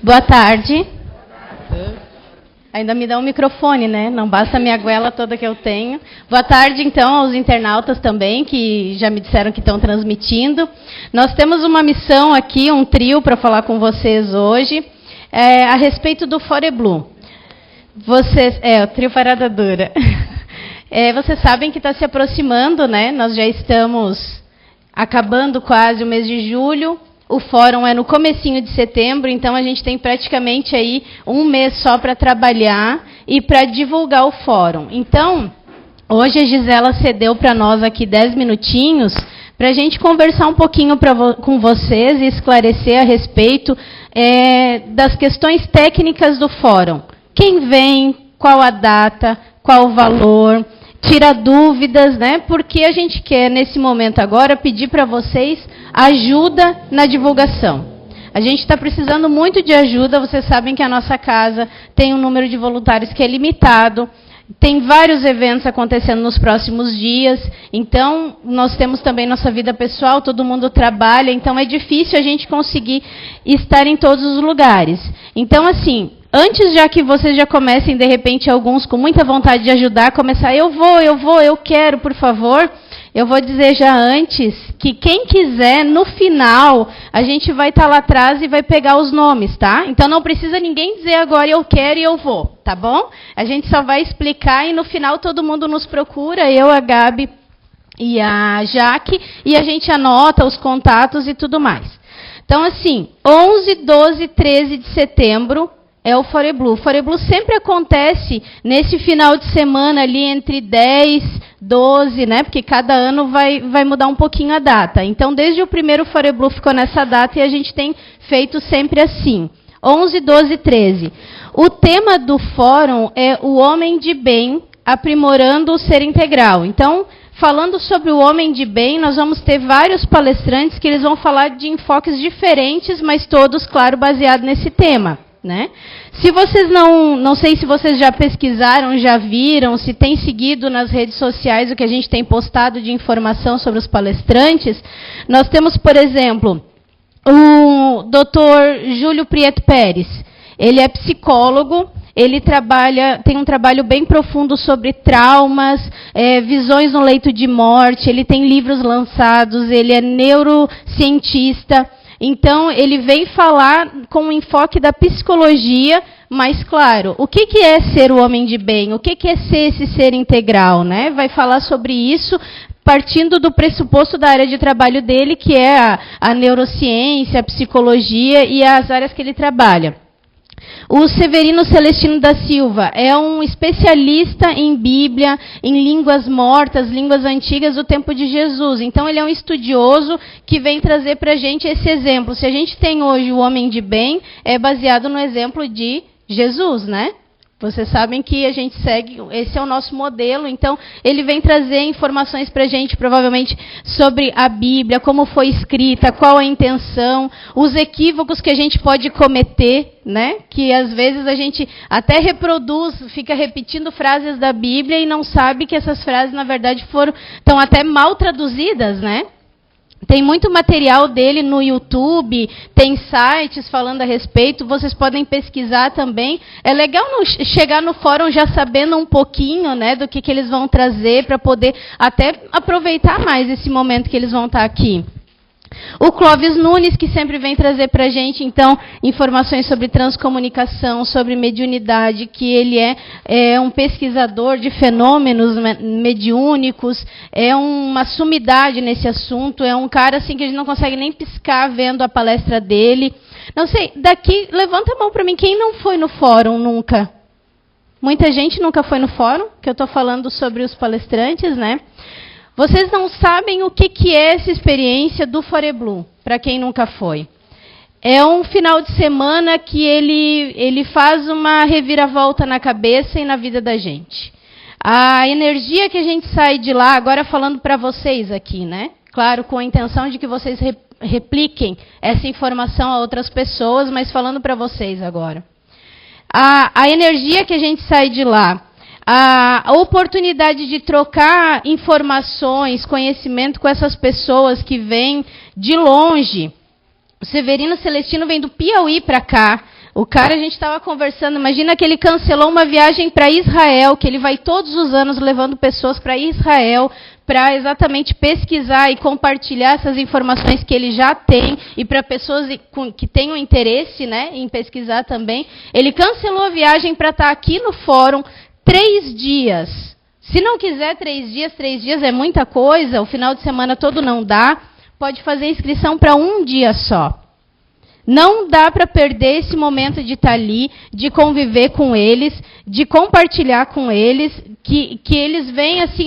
Boa tarde. Ainda me dá um microfone, né? Não basta a minha goela toda que eu tenho. Boa tarde, então, aos internautas também, que já me disseram que estão transmitindo. Nós temos uma missão aqui, um trio, para falar com vocês hoje, a respeito do Foreblu. O trio Parada Dura. Vocês sabem que está se aproximando, né? Nós já estamos acabando quase o mês de julho. O fórum é no comecinho de setembro, então a gente tem praticamente aí um mês só para trabalhar e para divulgar o fórum. Então, hoje a Gisela cedeu para nós aqui 10 minutinhos para a gente conversar um pouquinho com vocês e esclarecer a respeito das questões técnicas do fórum. Quem vem, qual a data, qual o valor, tira dúvidas, né? Porque a gente quer, nesse momento agora, pedir para vocês ajuda na divulgação. A gente está precisando muito de ajuda, vocês sabem que a nossa casa tem um número de voluntários que é limitado, tem vários eventos acontecendo nos próximos dias, então nós temos também nossa vida pessoal, todo mundo trabalha, então é difícil a gente conseguir estar em todos os lugares. Então, assim, antes já que vocês já comecem, de repente, alguns com muita vontade de ajudar, começar, eu quero, por favor, eu vou dizer já antes que quem quiser, no final, a gente vai estar lá atrás e vai pegar os nomes, tá? Então não precisa ninguém dizer agora eu quero e eu vou, tá bom? A gente só vai explicar e no final todo mundo nos procura, eu, a Gabi e a Jaque, e a gente anota os contatos e tudo mais. Então, assim, 11, 12, 13 de setembro, é o Foreblu. O Foreblu sempre acontece nesse final de semana ali entre 10, 12, né? Porque cada ano vai mudar um pouquinho a data. Então, desde o primeiro Foreblu ficou nessa data e a gente tem feito sempre assim. 11, 12, 13. O tema do fórum é o homem de bem aprimorando o ser integral. Então, falando sobre o homem de bem, nós vamos ter vários palestrantes que eles vão falar de enfoques diferentes, mas todos, claro, baseados nesse tema. Né? Se vocês não sei se vocês já pesquisaram, já viram, se têm seguido nas redes sociais o que a gente tem postado de informação sobre os palestrantes, nós temos, por exemplo, o Dr. Júlio Prieto Pérez. Ele é psicólogo, ele tem um trabalho bem profundo sobre traumas, visões no leito de morte, ele tem livros lançados, ele é neurocientista. Então, ele vem falar com o enfoque da psicologia, mas, claro, o que é ser o homem de bem? O que é ser esse ser integral? Né? Vai falar sobre isso partindo do pressuposto da área de trabalho dele, que é a neurociência, a psicologia e as áreas que ele trabalha. O Severino Celestino da Silva é um especialista em Bíblia, em línguas mortas, línguas antigas do tempo de Jesus. Então, ele é um estudioso que vem trazer para a gente esse exemplo. Se a gente tem hoje o homem de bem, é baseado no exemplo de Jesus, né? Vocês sabem que a gente segue, esse é o nosso modelo, então ele vem trazer informações para a gente, provavelmente, sobre a Bíblia, como foi escrita, qual a intenção, os equívocos que a gente pode cometer, né? Que às vezes a gente até reproduz, fica repetindo frases da Bíblia e não sabe que essas frases, na verdade, estão até mal traduzidas, né? Tem muito material dele no YouTube, tem sites falando a respeito, vocês podem pesquisar também. É legal chegar no fórum já sabendo um pouquinho, né, do que eles vão trazer, para poder até aproveitar mais esse momento que eles vão estar aqui. O Clóvis Nunes, que sempre vem trazer para a gente, então, informações sobre transcomunicação, sobre mediunidade, que ele é um pesquisador de fenômenos mediúnicos, é uma sumidade nesse assunto, é um cara assim que a gente não consegue nem piscar vendo a palestra dele. Não sei, daqui, levanta a mão para mim, quem não foi no fórum nunca? Muita gente nunca foi no fórum, que eu estou falando sobre os palestrantes, né? Vocês não sabem o que é essa experiência do Foreblu, para quem nunca foi. É um final de semana que ele faz uma reviravolta na cabeça e na vida da gente. A energia que a gente sai de lá, agora falando para vocês aqui, né? Claro, com a intenção de que vocês repliquem essa informação a outras pessoas, mas falando para vocês agora. A energia que a gente sai de lá, a oportunidade de trocar informações, conhecimento com essas pessoas que vêm de longe. O Severino Celestino vem do Piauí para cá, O cara, a gente estava conversando, imagina que ele cancelou uma viagem para Israel, que ele vai todos os anos levando pessoas para Israel, para exatamente pesquisar e compartilhar essas informações que ele já tem, e para pessoas que tenham interesse, né, em pesquisar também. Ele cancelou a viagem para estar aqui no fórum 3 dias. Se não quiser 3 dias é muita coisa, o final de semana todo não dá, pode fazer inscrição para 1 dia só. Não dá para perder esse momento de estar ali, de conviver com eles, de compartilhar com eles, que eles vêm assim,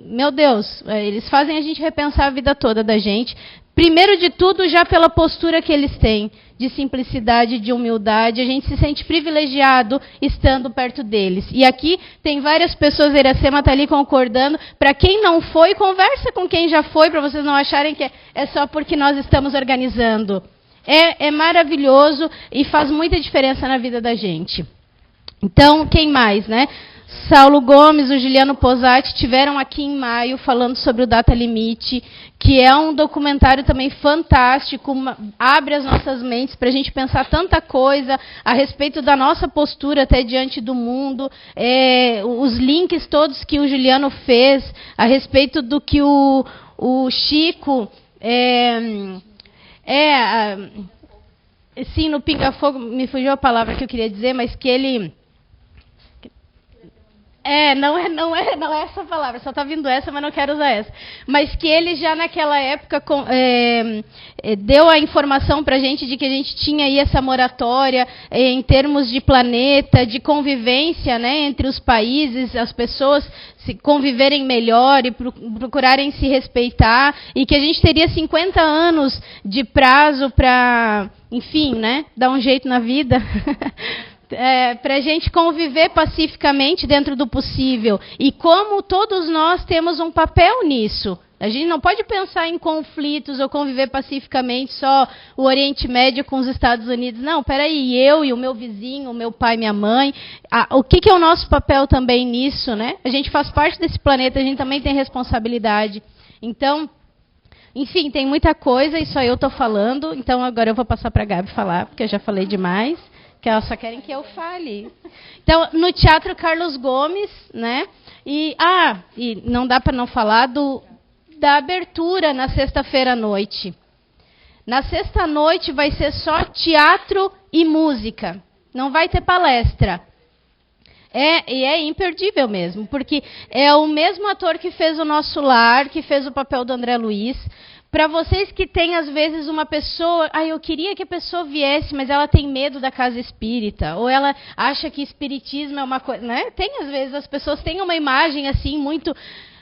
meu Deus, eles fazem a gente repensar a vida toda da gente. Primeiro de tudo, já pela postura que eles têm, de simplicidade, de humildade, a gente se sente privilegiado estando perto deles. E aqui tem várias pessoas, a Iracema está ali concordando. Para quem não foi, conversa com quem já foi, para vocês não acharem que é só porque nós estamos organizando. É maravilhoso e faz muita diferença na vida da gente. Então, quem mais, né? Saulo Gomes, o Juliano Posati estiveram aqui em maio falando sobre o Data Limite, que é um documentário também fantástico, abre as nossas mentes para a gente pensar tanta coisa a respeito da nossa postura até diante do mundo, os links todos que o Juliano fez a respeito do que o Chico... sim, no Pinga Fogo, me fugiu a palavra que eu queria dizer, mas que ele... Não é essa palavra, só está vindo essa, mas não quero usar essa. Mas que ele já naquela época deu a informação para a gente de que a gente tinha aí essa moratória em termos de planeta, de convivência, né, entre os países, as pessoas se conviverem melhor e procurarem se respeitar, e que a gente teria 50 anos de prazo para, enfim, né, dar um jeito na vida. Para a gente conviver pacificamente dentro do possível. E como todos nós temos um papel nisso. A gente não pode pensar em conflitos ou conviver pacificamente só o Oriente Médio com os Estados Unidos. Não, peraí, eu e o meu vizinho, o meu pai, minha mãe. O que é o nosso papel também nisso, né? A gente faz parte desse planeta, a gente também tem responsabilidade. Então, enfim, tem muita coisa e só eu estou falando. Então, agora eu vou passar para a Gabi falar, porque eu já falei demais. Que elas só querem que eu fale. Então, no Teatro Carlos Gomes, né? E não dá para não falar da abertura na sexta-feira à noite. Na sexta-noite vai ser só teatro e música. Não vai ter palestra. E é imperdível mesmo, porque é o mesmo ator que fez o Nosso Lar, que fez o papel do André Luiz. Para vocês que têm, às vezes, uma pessoa... eu queria que a pessoa viesse, mas ela tem medo da casa espírita. Ou ela acha que espiritismo é uma coisa... Né? Tem, às vezes, as pessoas têm uma imagem assim muito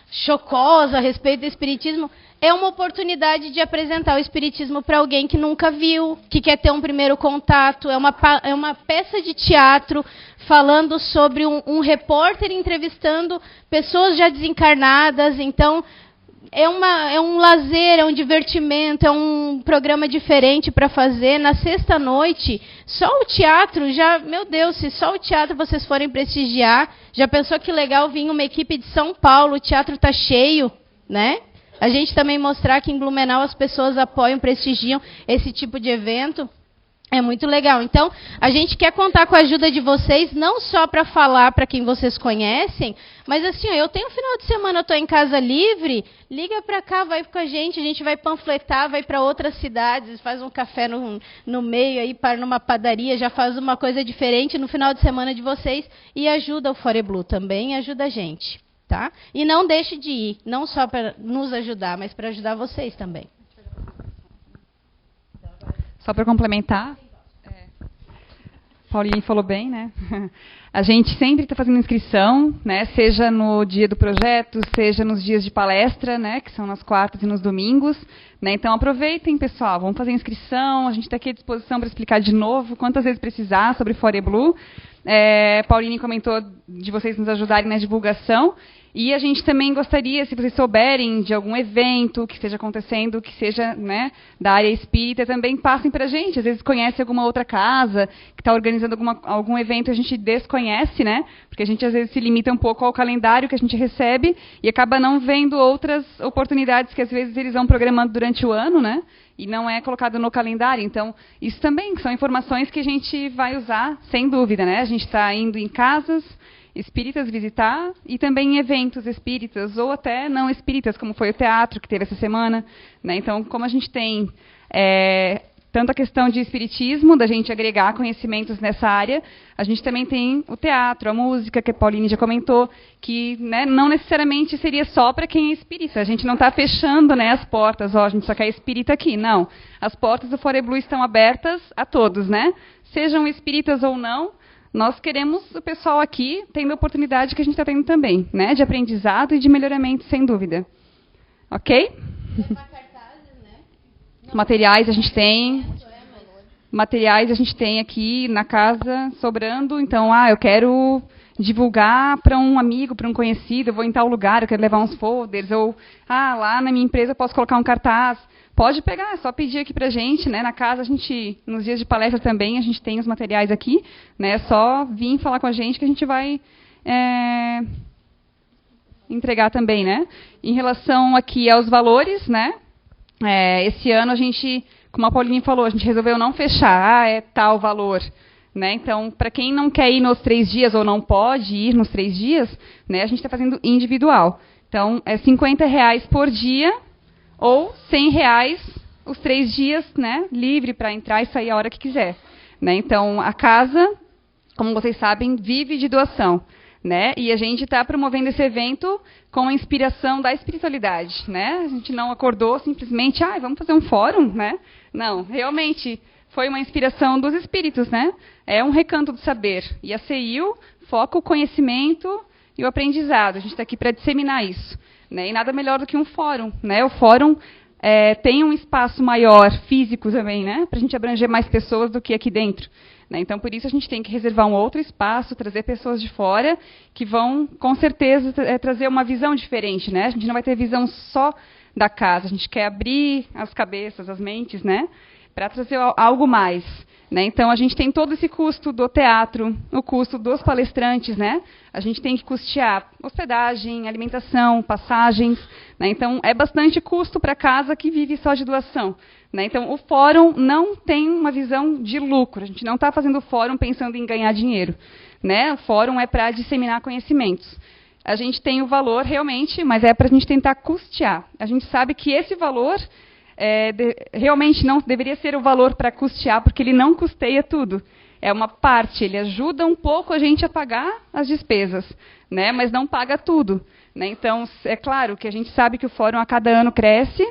chocosa a respeito do espiritismo. É uma oportunidade de apresentar o espiritismo para alguém que nunca viu, que quer ter um primeiro contato. É uma peça de teatro falando sobre um repórter entrevistando pessoas já desencarnadas. Então... É um lazer, é um divertimento, é um programa diferente para fazer. Na sexta-noite, só o teatro, meu Deus, se só o teatro vocês forem prestigiar, já pensou que legal vir uma equipe de São Paulo, o teatro está cheio, né? A gente também mostrar que em Blumenau as pessoas apoiam, prestigiam esse tipo de evento. É muito legal. Então, a gente quer contar com a ajuda de vocês, não só para falar para quem vocês conhecem, mas assim, eu tenho um final de semana, eu estou em casa livre, liga para cá, vai com a gente vai panfletar, vai para outras cidades, faz um café no meio, aí para numa padaria, já faz uma coisa diferente no final de semana de vocês e ajuda o Foreblue também, ajuda a gente. Tá? E não deixe de ir, não só para nos ajudar, mas para ajudar vocês também. Só para complementar, Paulinho falou bem, né? A gente sempre está fazendo inscrição, né? Seja no dia do projeto, seja nos dias de palestra, né? Que são nas quartas e nos domingos. Né? Então aproveitem, pessoal, vamos fazer inscrição. A gente está aqui à disposição para explicar de novo, quantas vezes precisar, sobre Foreblue. Paulinho comentou de vocês nos ajudarem na divulgação. E a gente também gostaria, se vocês souberem de algum evento que esteja acontecendo, que seja, né, da área espírita, também passem para a gente. Às vezes conhece alguma outra casa que está organizando algum evento que a gente desconhece, né? Porque a gente às vezes se limita um pouco ao calendário que a gente recebe e acaba não vendo outras oportunidades que às vezes eles vão programando durante o ano, né? E não é colocado no calendário. Então, isso também são informações que a gente vai usar, sem dúvida, né? A gente está indo em casas espíritas visitar e também em eventos espíritas ou até não espíritas, como foi o teatro que teve essa semana, né? Então, como a gente tem tanto a questão de espiritismo, da gente agregar conhecimentos nessa área, a gente também tem o teatro, a música, que a Pauline já comentou, que, né, não necessariamente seria só para quem é espírita. A gente não está fechando, né, as portas, a gente só quer espírita aqui. Não. As portas do Fore Blue estão abertas a todos, né? Sejam espíritas ou não. Nós queremos o pessoal aqui tendo a oportunidade que a gente está tendo também, né? De aprendizado e de melhoramento, sem dúvida. Ok? Materiais a gente tem. Materiais a gente tem aqui na casa sobrando. Então, eu quero divulgar para um amigo, para um conhecido, eu vou em tal lugar, eu quero levar uns folders, ou lá na minha empresa eu posso colocar um cartaz. Pode pegar, é só pedir aqui para a gente, né? Na casa, a gente, nos dias de palestra também, a gente tem os materiais aqui, né? É só vir falar com a gente que a gente vai entregar também, né? Em relação aqui aos valores, né? Esse ano a gente, como a Pauline falou, a gente resolveu não fechar, é tal valor, né? Então, para quem não quer ir nos 3 dias ou não pode ir nos 3 dias, né? A gente está fazendo individual. Então, é R$50 por dia, ou R$100 os 3 dias, né, livre para entrar e sair a hora que quiser, né? Então, a casa, como vocês sabem, vive de doação, né? E a gente está promovendo esse evento com a inspiração da espiritualidade, né? A gente não acordou simplesmente, vamos fazer um fórum, né? Não, realmente foi uma inspiração dos espíritos, né? É um recanto do saber. E a CEIU foca o conhecimento e o aprendizado. A gente está aqui para disseminar isso. Né? E nada melhor do que um fórum, né? O fórum tem um espaço maior, físico também, né? Para a gente abranger mais pessoas do que aqui dentro. Né? Então, por isso, a gente tem que reservar um outro espaço, trazer pessoas de fora, que vão, com certeza, trazer uma visão diferente. Né? A gente não vai ter visão só da casa, a gente quer abrir as cabeças, as mentes, né? Para trazer algo mais. Né? Então, a gente tem todo esse custo do teatro, o custo dos palestrantes, né? A gente tem que custear hospedagem, alimentação, passagens. Né? Então, é bastante custo para a casa que vive só de doação. Né? Então, o fórum não tem uma visão de lucro. A gente não está fazendo o fórum pensando em ganhar dinheiro. Né? O fórum é para disseminar conhecimentos. A gente tem o valor, realmente, mas é para a gente tentar custear. A gente sabe que esse valor realmente não deveria ser o valor para custear, porque ele não custeia tudo. É uma parte, ele ajuda um pouco a gente a pagar as despesas, né? Mas não paga tudo. Né? Então, é claro que a gente sabe que o fórum a cada ano cresce,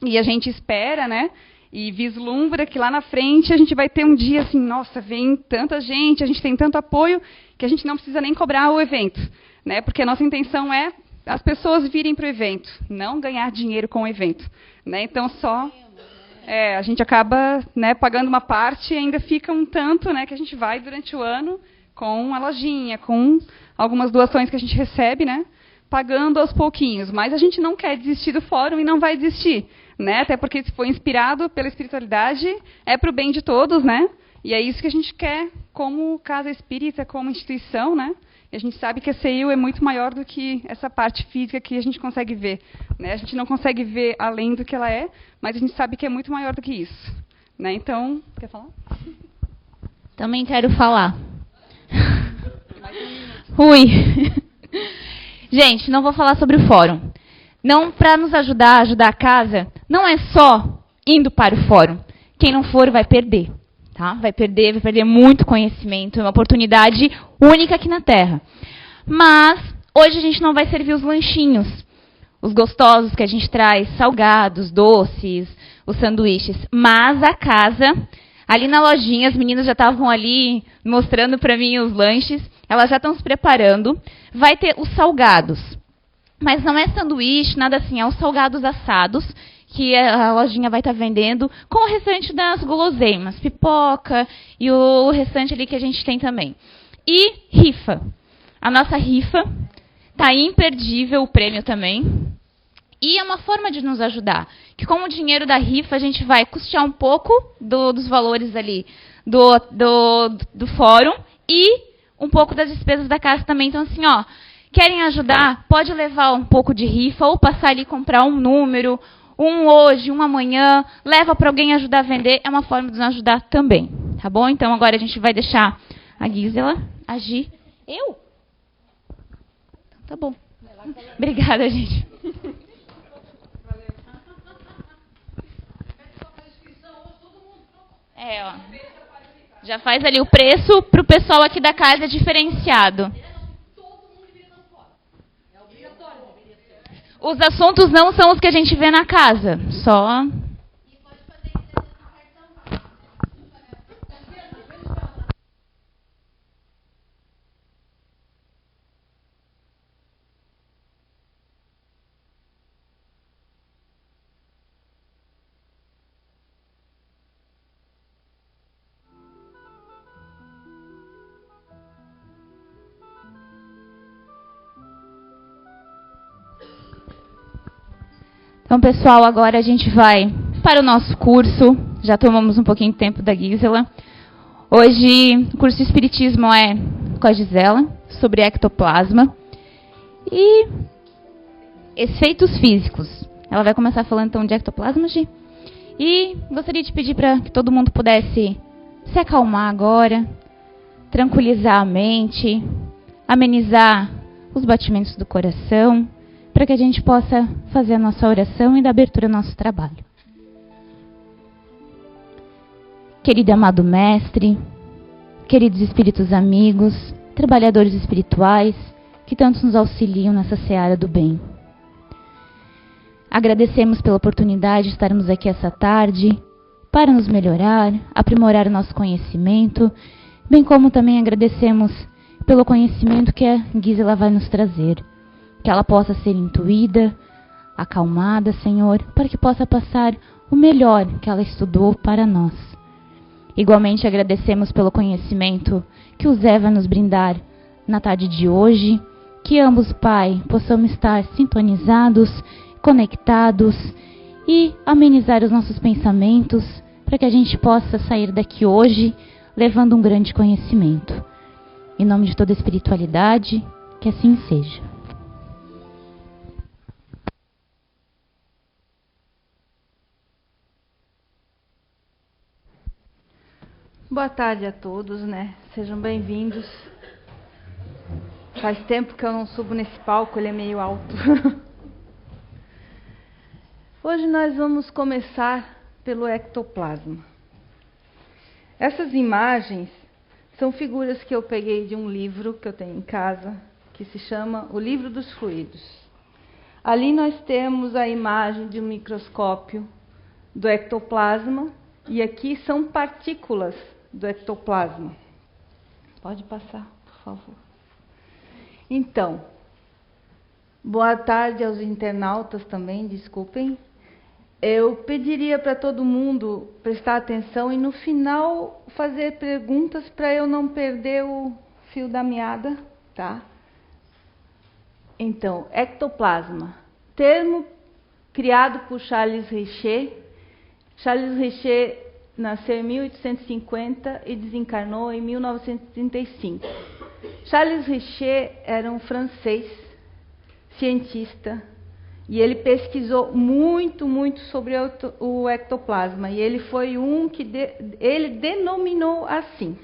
e a gente espera, né? E vislumbra que lá na frente a gente vai ter um dia assim, nossa, vem tanta gente, a gente tem tanto apoio, que a gente não precisa nem cobrar o evento. Né? Porque a nossa intenção é as pessoas virem para o evento, não ganhar dinheiro com o evento. Né? Então, a gente acaba, né, pagando uma parte e ainda fica um tanto, né, que a gente vai durante o ano com a lojinha, com algumas doações que a gente recebe, né, pagando aos pouquinhos. Mas a gente não quer desistir do fórum e não vai desistir. Né? Até porque se foi inspirado pela espiritualidade, é para o bem de todos, né? E é isso que a gente quer como casa espírita, como instituição, né? E a gente sabe que a CEIU é muito maior do que essa parte física que a gente consegue ver. Né? A gente não consegue ver além do que ela é, mas a gente sabe que é muito maior do que isso. Né? Então, quer falar? Também quero falar. Ui. Gente, não vou falar sobre o fórum. Não, para nos ajudar a casa, não é só indo para o fórum. Quem não for vai perder. Tá? Vai perder muito conhecimento, é uma oportunidade única aqui na Terra. Mas hoje a gente não vai servir os lanchinhos, os gostosos que a gente traz, salgados, doces, os sanduíches. Mas a casa, ali na lojinha, as meninas já estavam ali mostrando para mim os lanches, elas já estão se preparando. Vai ter os salgados, mas não é sanduíche, nada assim, é os salgados assados, que a lojinha vai estar vendendo, com o restante das guloseimas, pipoca e o restante ali que a gente tem também. E rifa. A nossa rifa Tá imperdível o prêmio também. E é uma forma de nos ajudar. Que com o dinheiro da rifa a gente vai custear um pouco dos valores ali do fórum e um pouco das despesas da casa também. Então, assim, ó, querem ajudar? Pode levar um pouco de rifa ou passar ali e comprar um número, um hoje, um amanhã, leva para alguém ajudar a vender. É uma forma de nos ajudar também, tá bom? Então, agora a gente vai deixar a Gisela agir. Eu? Tá bom. Obrigada, gente. Ó. Já faz ali o preço para o pessoal aqui da casa diferenciado. Os assuntos não são os que a gente vê na casa, só... Então, pessoal, agora a gente vai para o nosso curso. Já tomamos um pouquinho de tempo da Gisela. Hoje, o curso de Espiritismo é com a Gisela, sobre ectoplasma e efeitos físicos. Ela vai começar falando, então, de ectoplasma, Gi? E gostaria de pedir para que todo mundo pudesse se acalmar agora, tranquilizar a mente, amenizar os batimentos do coração, para que a gente possa fazer a nossa oração e dar abertura ao nosso trabalho. Querido e amado Mestre, queridos espíritos amigos, trabalhadores espirituais, que tanto nos auxiliam nessa seara do bem. Agradecemos pela oportunidade de estarmos aqui essa tarde, para nos melhorar, aprimorar o nosso conhecimento, bem como também agradecemos pelo conhecimento que a Gisela vai nos trazer. Que ela possa ser intuída, acalmada, Senhor, para que possa passar o melhor que ela estudou para nós. Igualmente agradecemos pelo conhecimento que o Zé vai nos brindar na tarde de hoje, que ambos, Pai, possamos estar sintonizados, conectados e amenizar os nossos pensamentos, para que a gente possa sair daqui hoje levando um grande conhecimento. Em nome de toda a espiritualidade, que assim seja. Boa tarde a todos, né? Sejam bem-vindos. Faz tempo que eu não subo nesse palco, ele é meio alto. Hoje nós vamos começar pelo ectoplasma. Essas imagens são figuras que eu peguei de um livro que eu tenho em casa, que se chama O Livro dos Fluidos. Ali nós temos a imagem de um microscópio do ectoplasma, e aqui são partículas do ectoplasma. Pode passar, por favor. Então, boa tarde aos internautas também, desculpem. Eu pediria para todo mundo prestar atenção e no final fazer perguntas para eu não perder o fio da meada, tá? Então, ectoplasma, termo criado por Charles Richer. Charles Richer nasceu em 1850 e desencarnou em 1935. Charles Richer era um francês, cientista, e ele pesquisou muito sobre o ectoplasma. E ele foi ele denominou assim.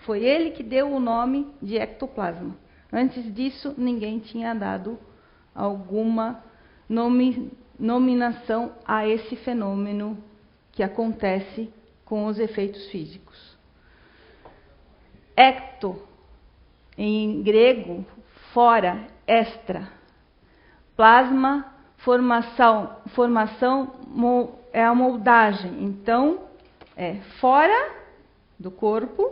Foi ele que deu o nome de ectoplasma. Antes disso, ninguém tinha dado alguma nominação a esse fenômeno que acontece com os efeitos físicos. Ecto, em grego, fora, extra. Plasma, formação é a moldagem. Então, fora do corpo,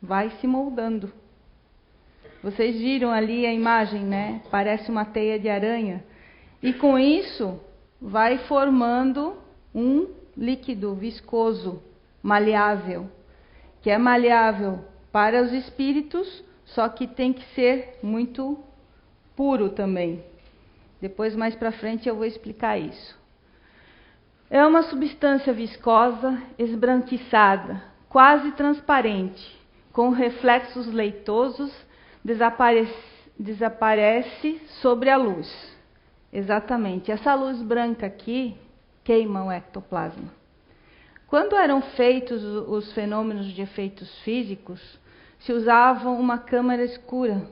vai se moldando. Vocês viram ali a imagem, né? Parece uma teia de aranha. E com isso, vai formando um líquido viscoso, maleável, que é maleável para os espíritos, só que tem que ser muito puro também. Depois, mais para frente, eu vou explicar isso. É uma substância viscosa, esbranquiçada, quase transparente, com reflexos leitosos, desaparece sobre a luz. Exatamente. Essa luz branca aqui queima o ectoplasma. Quando eram feitos os fenômenos de efeitos físicos, se usava uma câmara escura.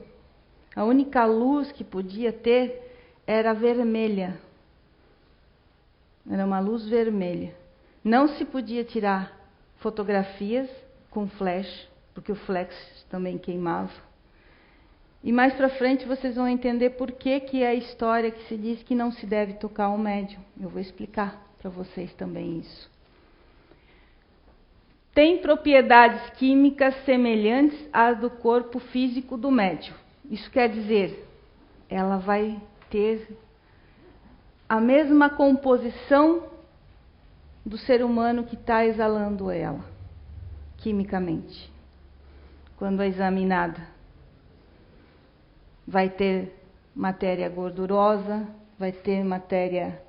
A única luz que podia ter era vermelha. Era uma luz vermelha. Não se podia tirar fotografias com flash, porque o flash também queimava. E mais para frente vocês vão entender por que é a história que se diz que não se deve tocar o médium. Eu vou explicar para vocês também isso. Tem propriedades químicas semelhantes às do corpo físico do médium. Isso quer dizer, ela vai ter a mesma composição do ser humano que está exalando ela, quimicamente, quando é examinada. Vai ter matéria gordurosa, vai ter matéria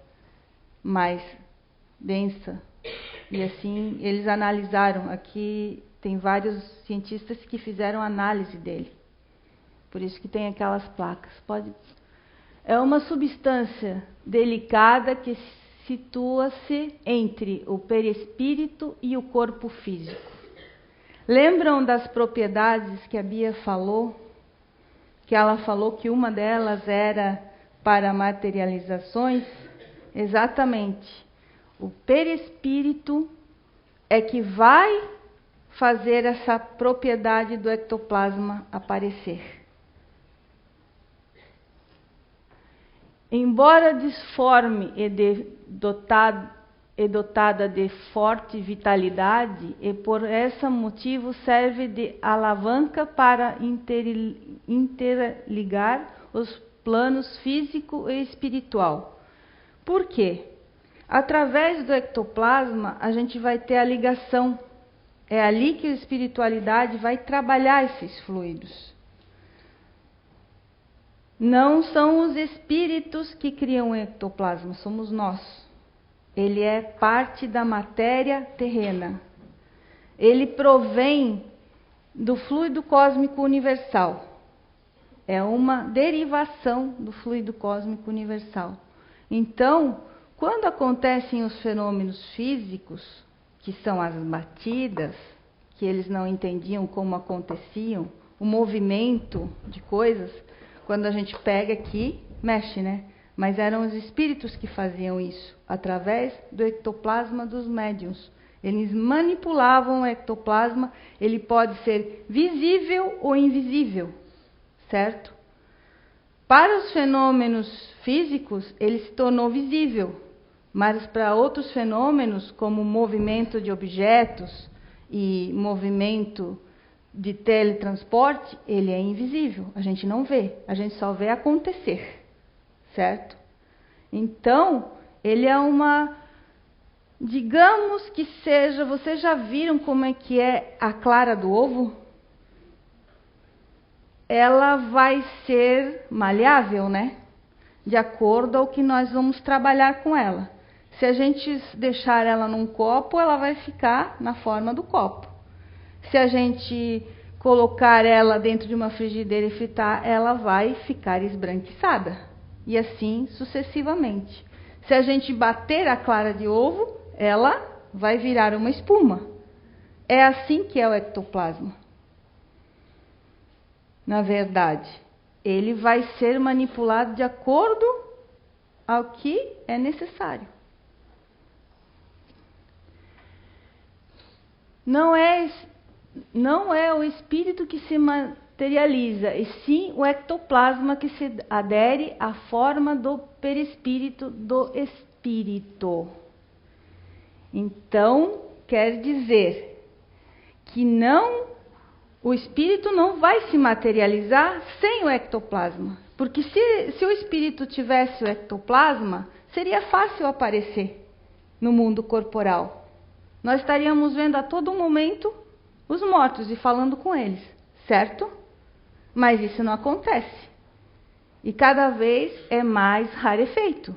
mais densa. E assim, eles analisaram. Aqui tem vários cientistas que fizeram análise dele. Por isso que tem aquelas placas. É uma substância delicada que situa-se entre o perispírito e o corpo físico. Lembram das propriedades que a Bia falou? Que ela falou que uma delas era para materializações? Exatamente. O perispírito é que vai fazer essa propriedade do ectoplasma aparecer. Embora disforme e dotada de forte vitalidade, e por esse motivo serve de alavanca para interligar os planos físico e espiritual. Por quê? Através do ectoplasma, a gente vai ter a ligação. É ali que a espiritualidade vai trabalhar esses fluidos. Não são os espíritos que criam o ectoplasma, somos nós. Ele é parte da matéria terrena. Ele provém do fluido cósmico universal. É uma derivação do fluido cósmico universal. Então, quando acontecem os fenômenos físicos, que são as batidas, que eles não entendiam como aconteciam, o movimento de coisas, quando a gente pega aqui, mexe, né? Mas eram os espíritos que faziam isso, através do ectoplasma dos médiuns. Eles manipulavam o ectoplasma, ele pode ser visível ou invisível, certo? Para os fenômenos físicos, ele se tornou visível, mas para outros fenômenos, como movimento de objetos e movimento de teletransporte, ele é invisível, a gente não vê, a gente só vê acontecer, certo? Então, ele é uma, digamos que seja, vocês já viram como é que é a clara do ovo? Ela vai ser maleável, né? De acordo ao que nós vamos trabalhar com ela. Se a gente deixar ela num copo, ela vai ficar na forma do copo. Se a gente colocar ela dentro de uma frigideira e fritar, ela vai ficar esbranquiçada. E assim sucessivamente. Se a gente bater a clara de ovo, ela vai virar uma espuma. É assim que é o ectoplasma. Na verdade, ele vai ser manipulado de acordo ao que é necessário. Não é o espírito que se materializa, e sim o ectoplasma que se adere à forma do perispírito do espírito. Então, quer dizer que o espírito não vai se materializar sem o ectoplasma. Porque se o espírito tivesse o ectoplasma, seria fácil aparecer no mundo corporal. Nós estaríamos vendo a todo momento os mortos e falando com eles, certo? Mas isso não acontece. E cada vez é mais rarefeito.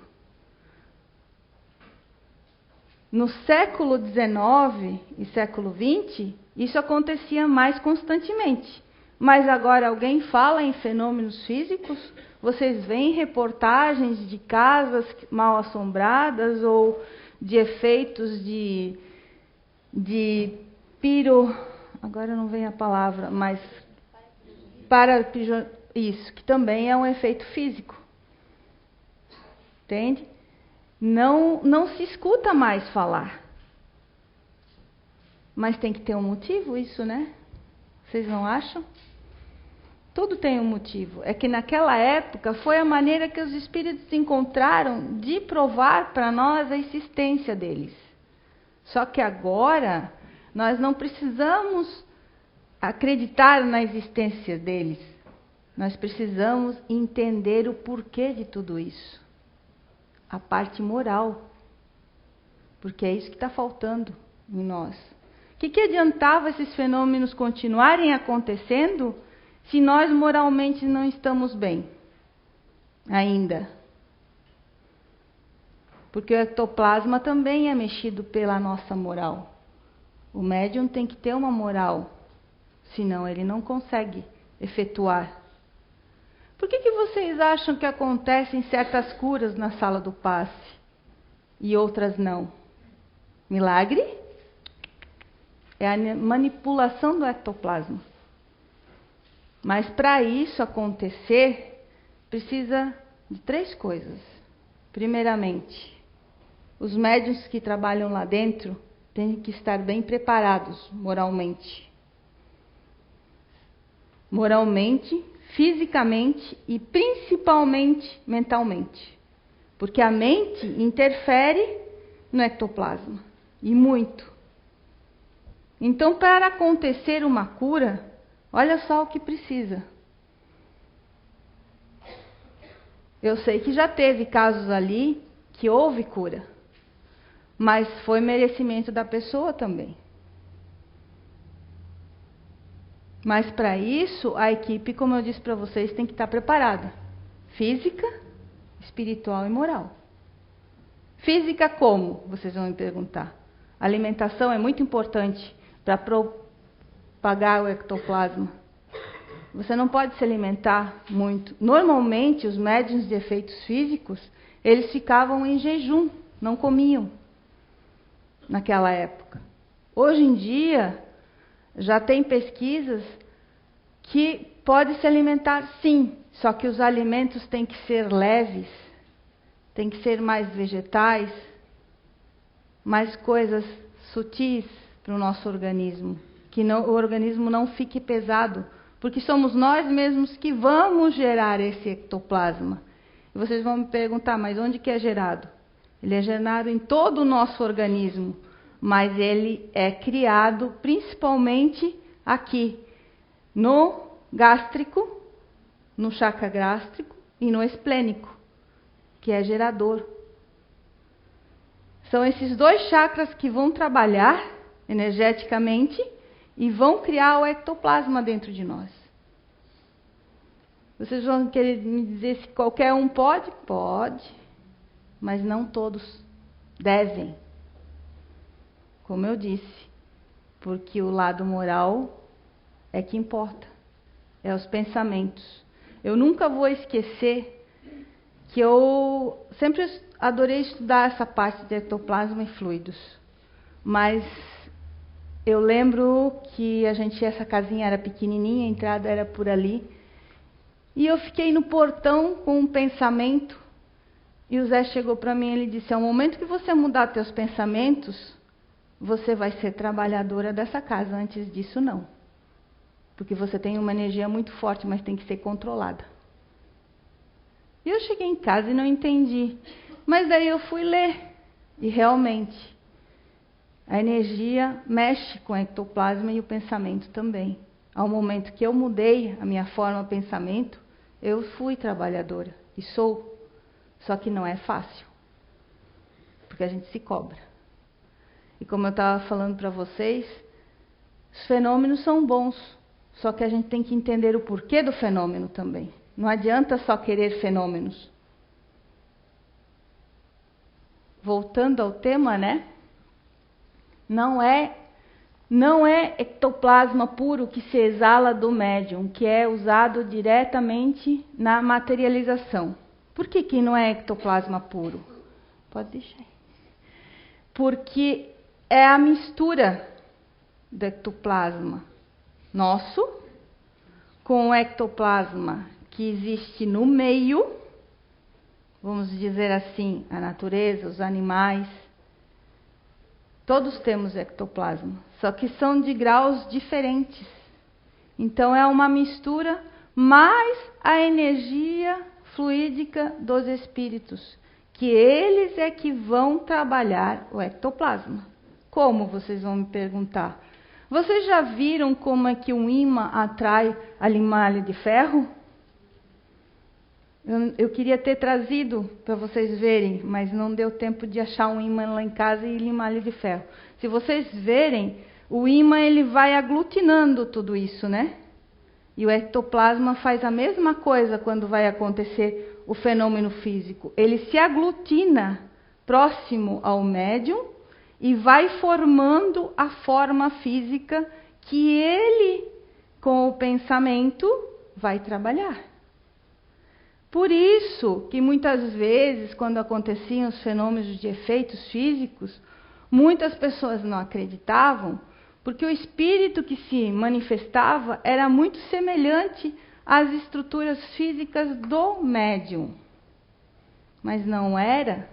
No século XIX e século XX, isso acontecia mais constantemente. Mas agora alguém fala em fenômenos físicos? Vocês veem reportagens de casas mal assombradas ou de efeitos de piro... Agora não vem a palavra, mas... Isso, que também é um efeito físico. Entende? Não se escuta mais falar. Mas tem que ter um motivo isso, né? Vocês não acham? Tudo tem um motivo. É que naquela época foi a maneira que os espíritos encontraram de provar para nós a existência deles. Só que agora nós não precisamos acreditar na existência deles. Nós precisamos entender o porquê de tudo isso. A parte moral. Porque é isso que está faltando em nós. O que adiantava esses fenômenos continuarem acontecendo se nós moralmente não estamos bem ainda? Porque o ectoplasma também é mexido pela nossa moral. O médium tem que ter uma moral, senão ele não consegue efetuar. Por que vocês acham que acontecem certas curas na sala do passe e outras não? Milagre? É a manipulação do ectoplasma. Mas para isso acontecer, precisa de 3 coisas. Primeiramente, os médiuns que trabalham lá dentro têm que estar bem preparados moralmente. Moralmente, fisicamente e principalmente mentalmente. Porque a mente interfere no ectoplasma. E muito. Então, para acontecer uma cura, olha só o que precisa. Eu sei que já teve casos ali que houve cura. Mas foi merecimento da pessoa também. Mas para isso, a equipe, como eu disse para vocês, tem que estar preparada. Física, espiritual e moral. Física como? Vocês vão me perguntar. A alimentação é muito importante para propagar o ectoplasma. Você não pode se alimentar muito. Normalmente, os médiuns de efeitos físicos, eles ficavam em jejum, não comiam naquela época. Hoje em dia, já tem pesquisas que pode se alimentar sim, só que os alimentos têm que ser leves, têm que ser mais vegetais, mais coisas sutis para o nosso organismo, que o organismo não fique pesado, porque somos nós mesmos que vamos gerar esse ectoplasma. E vocês vão me perguntar, mas onde que é gerado? Ele é gerado em todo o nosso organismo, mas ele é criado principalmente aqui, no gástrico, no chakra gástrico e no esplênico, que é gerador. São esses 2 chakras que vão trabalhar energeticamente e vão criar o ectoplasma dentro de nós. Vocês vão querer me dizer se qualquer um pode? Pode, mas não todos devem. Como eu disse, porque o lado moral é que importa, é os pensamentos. Eu nunca vou esquecer que eu sempre adorei estudar essa parte de ectoplasma e fluidos, mas eu lembro que essa casinha era pequenininha, a entrada era por ali, e eu fiquei no portão com um pensamento, e o Zé chegou para mim e ele disse, ao momento que você mudar teus pensamentos, você vai ser trabalhadora dessa casa, antes disso não. Porque você tem uma energia muito forte, mas tem que ser controlada. E eu cheguei em casa e não entendi. Mas daí eu fui ler. E realmente, a energia mexe com o ectoplasma e o pensamento também. Ao momento que eu mudei a minha forma de pensamento, eu fui trabalhadora. E sou. Só que não é fácil. Porque a gente se cobra. E como eu estava falando para vocês, os fenômenos são bons. Só que a gente tem que entender o porquê do fenômeno também. Não adianta só querer fenômenos. Voltando ao tema, né? Não é ectoplasma puro que se exala do médium, que é usado diretamente na materialização. Por que não é ectoplasma puro? Pode deixar aí. Porque é a mistura do ectoplasma nosso com o ectoplasma que existe no meio, vamos dizer assim, a natureza, os animais. Todos temos ectoplasma, só que são de graus diferentes. Então é uma mistura mais a energia fluídica dos espíritos, que eles é que vão trabalhar o ectoplasma. Como, vocês vão me perguntar? Vocês já viram como é que um ímã atrai a limalha de ferro? Eu queria ter trazido para vocês verem, mas não deu tempo de achar um ímã lá em casa e limalha de ferro. Se vocês verem, o ímã ele vai aglutinando tudo isso, né? E o ectoplasma faz a mesma coisa quando vai acontecer o fenômeno físico. Ele se aglutina próximo ao médium e vai formando a forma física que ele, com o pensamento, vai trabalhar. Por isso que muitas vezes, quando aconteciam os fenômenos de efeitos físicos, muitas pessoas não acreditavam, porque o espírito que se manifestava era muito semelhante às estruturas físicas do médium. Mas não era,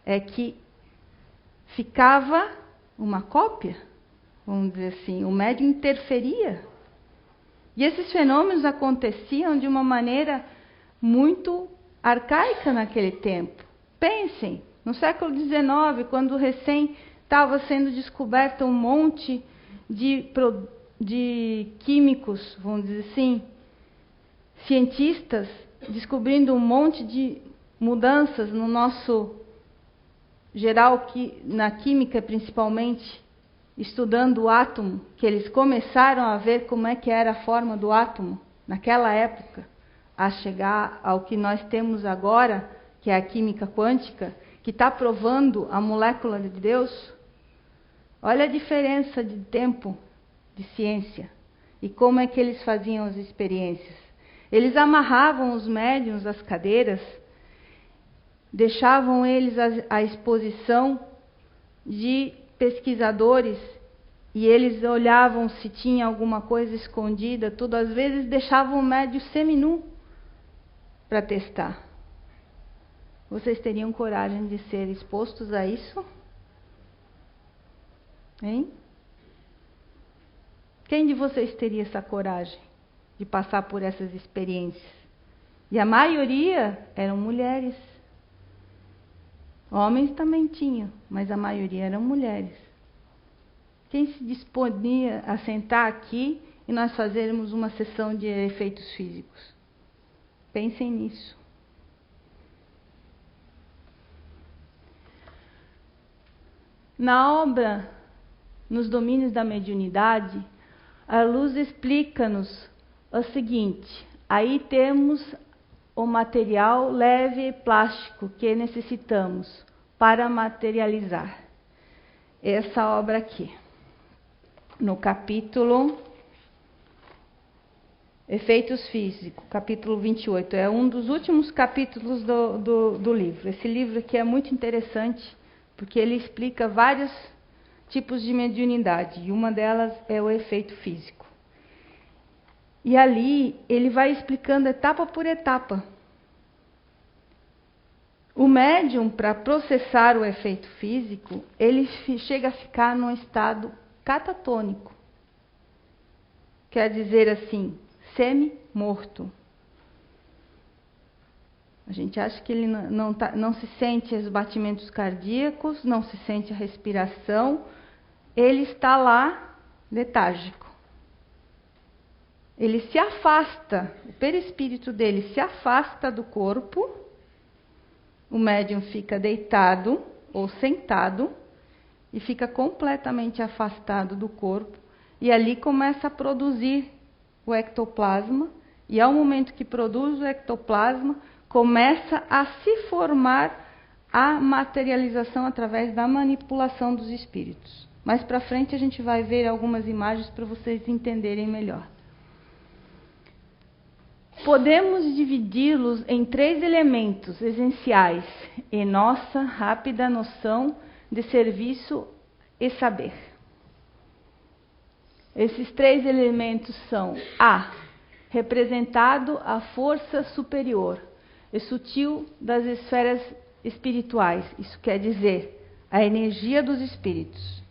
é que ficava uma cópia, vamos dizer assim, o médium interferia. E esses fenômenos aconteciam de uma maneira muito arcaica naquele tempo. Pensem, no século XIX, quando recém estava sendo descoberto um monte de químicos, vamos dizer assim, cientistas, descobrindo um monte de mudanças no nosso geral, na química principalmente, estudando o átomo, que eles começaram a ver como é que era a forma do átomo naquela época, a chegar ao que nós temos agora, que é a química quântica, que está provando a molécula de Deus. Olha a diferença de tempo de ciência e como é que eles faziam as experiências. Eles amarravam os médiuns às cadeiras, deixavam eles à exposição de pesquisadores e eles olhavam se tinha alguma coisa escondida, tudo. Às vezes deixavam o médium seminu para testar. Vocês teriam coragem de ser expostos a isso? Hein? Quem de vocês teria essa coragem de passar por essas experiências? E a maioria eram mulheres. Homens também tinham, mas a maioria eram mulheres. Quem se disponia a sentar aqui e nós fazermos uma sessão de efeitos físicos? Pensem nisso. Na obra, nos domínios da mediunidade, a luz explica-nos o seguinte: aí temos o material leve e plástico que necessitamos para materializar essa obra aqui. No capítulo Efeitos Físicos, capítulo 28. É um dos últimos capítulos do livro. Esse livro aqui é muito interessante, porque ele explica vários tipos de mediunidade, e uma delas é o efeito físico. E ali ele vai explicando etapa por etapa. O médium, para processar o efeito físico, ele chega a ficar num estado catatônico. Quer dizer assim, semi-morto. A gente acha que ele não se sente os batimentos cardíacos, não se sente a respiração, ele está lá letárgico. Ele se afasta, o perispírito dele se afasta do corpo, o médium fica deitado ou sentado e fica completamente afastado do corpo, e ali começa a produzir o ectoplasma E ao momento que produz o ectoplasma, começa a se formar a materialização através da manipulação dos espíritos. Mais para frente a gente vai ver algumas imagens para vocês entenderem melhor. Podemos dividi-los em 3 elementos essenciais em nossa rápida noção de serviço e saber. Esses 3 elementos são A, representado a força superior e sutil das esferas espirituais. Isso quer dizer, a energia dos espíritos.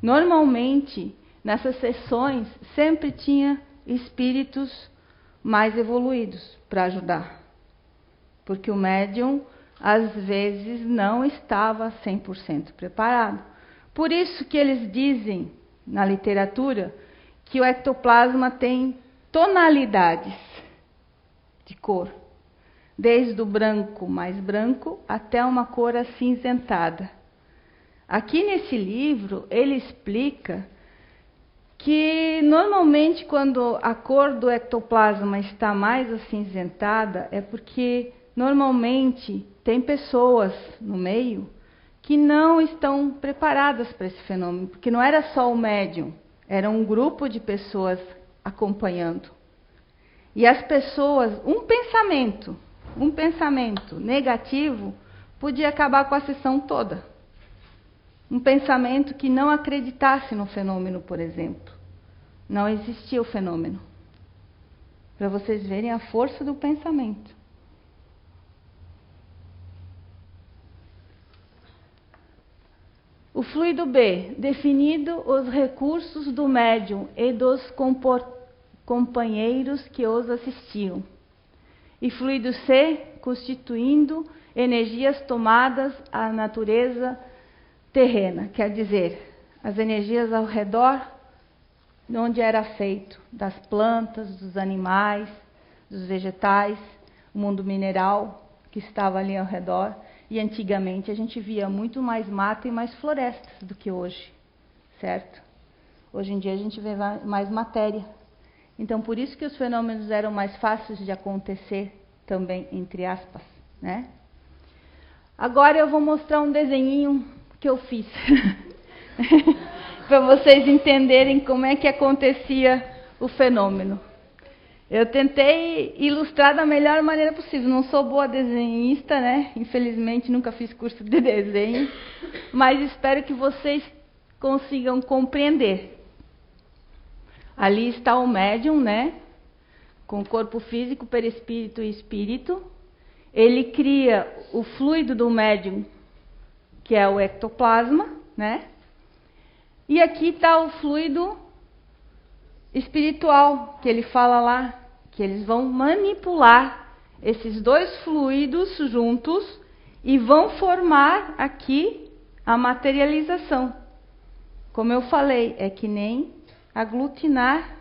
Normalmente, nessas sessões, sempre tinha espíritos mais evoluídos para ajudar. Porque o médium, às vezes, não estava 100% preparado. Por isso que eles dizem, na literatura, que o ectoplasma tem tonalidades de cor. Desde o branco mais branco até uma cor acinzentada. Aqui nesse livro, ele explica que normalmente quando a cor do ectoplasma está mais acinzentada é porque normalmente tem pessoas no meio que não estão preparadas para esse fenômeno, porque não era só o médium, era um grupo de pessoas acompanhando. E as pessoas, um pensamento negativo podia acabar com a sessão toda. Um pensamento que não acreditasse no fenômeno, por exemplo. Não existia o fenômeno. Para vocês verem a força do pensamento. O fluido B, definido os recursos do médium e dos companheiros que os assistiam. E fluido C, constituindo energias tomadas à natureza terrena, quer dizer, as energias ao redor de onde era feito, das plantas, dos animais, dos vegetais, o mundo mineral que estava ali ao redor. E antigamente a gente via muito mais mato e mais florestas do que hoje, certo? Hoje em dia a gente vê mais matéria. Então, por isso que os fenômenos eram mais fáceis de acontecer também, entre aspas, né? Agora eu vou mostrar um desenhinho que eu fiz, para vocês entenderem como é que acontecia o fenômeno. Eu tentei ilustrar da melhor maneira possível. Não sou boa desenhista, né? Infelizmente, nunca fiz curso de desenho, mas espero que vocês consigam compreender. Ali está o médium, né? Com corpo físico, perispírito e espírito. Ele cria o fluido do médium, que é o ectoplasma, né? E aqui está o fluido espiritual, que ele fala lá, que eles vão manipular esses 2 fluidos juntos e vão formar aqui a materialização. Como eu falei, é que nem aglutinar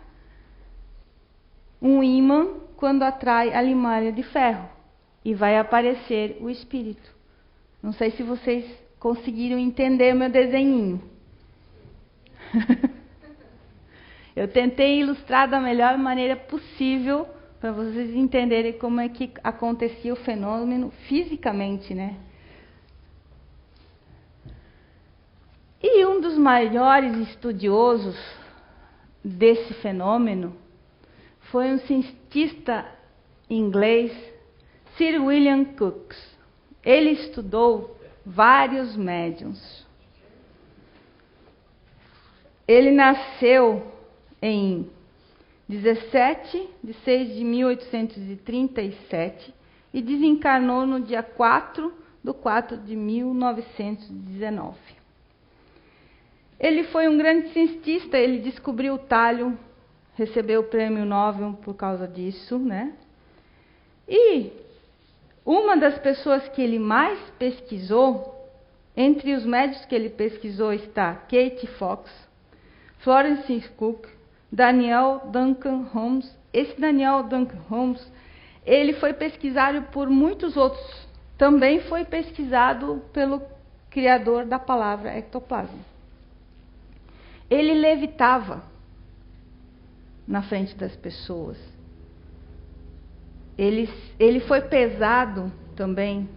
um ímã quando atrai a limalha de ferro e vai aparecer o espírito. Não sei se vocês conseguiram entender o meu desenhinho. Eu tentei ilustrar da melhor maneira possível para vocês entenderem como é que acontecia o fenômeno fisicamente, né? E um dos maiores estudiosos desse fenômeno foi um cientista inglês, Sir William Crookes. Ele estudou vários médiums. Ele nasceu em 17 de 6 de 1837 e desencarnou no dia 4 de 4 de 1919. Ele foi um grande cientista, ele descobriu o talho, recebeu o prêmio Nobel por causa disso, né? E uma das pessoas que ele mais pesquisou, entre os médicos que ele pesquisou está Kate Fox, Florence Cook, Daniel Duncan Holmes. Esse Daniel Duncan Holmes, ele foi pesquisado por muitos outros. Também foi pesquisado pelo criador da palavra ectoplasma. Ele levitava na frente das pessoas. ele foi pesado também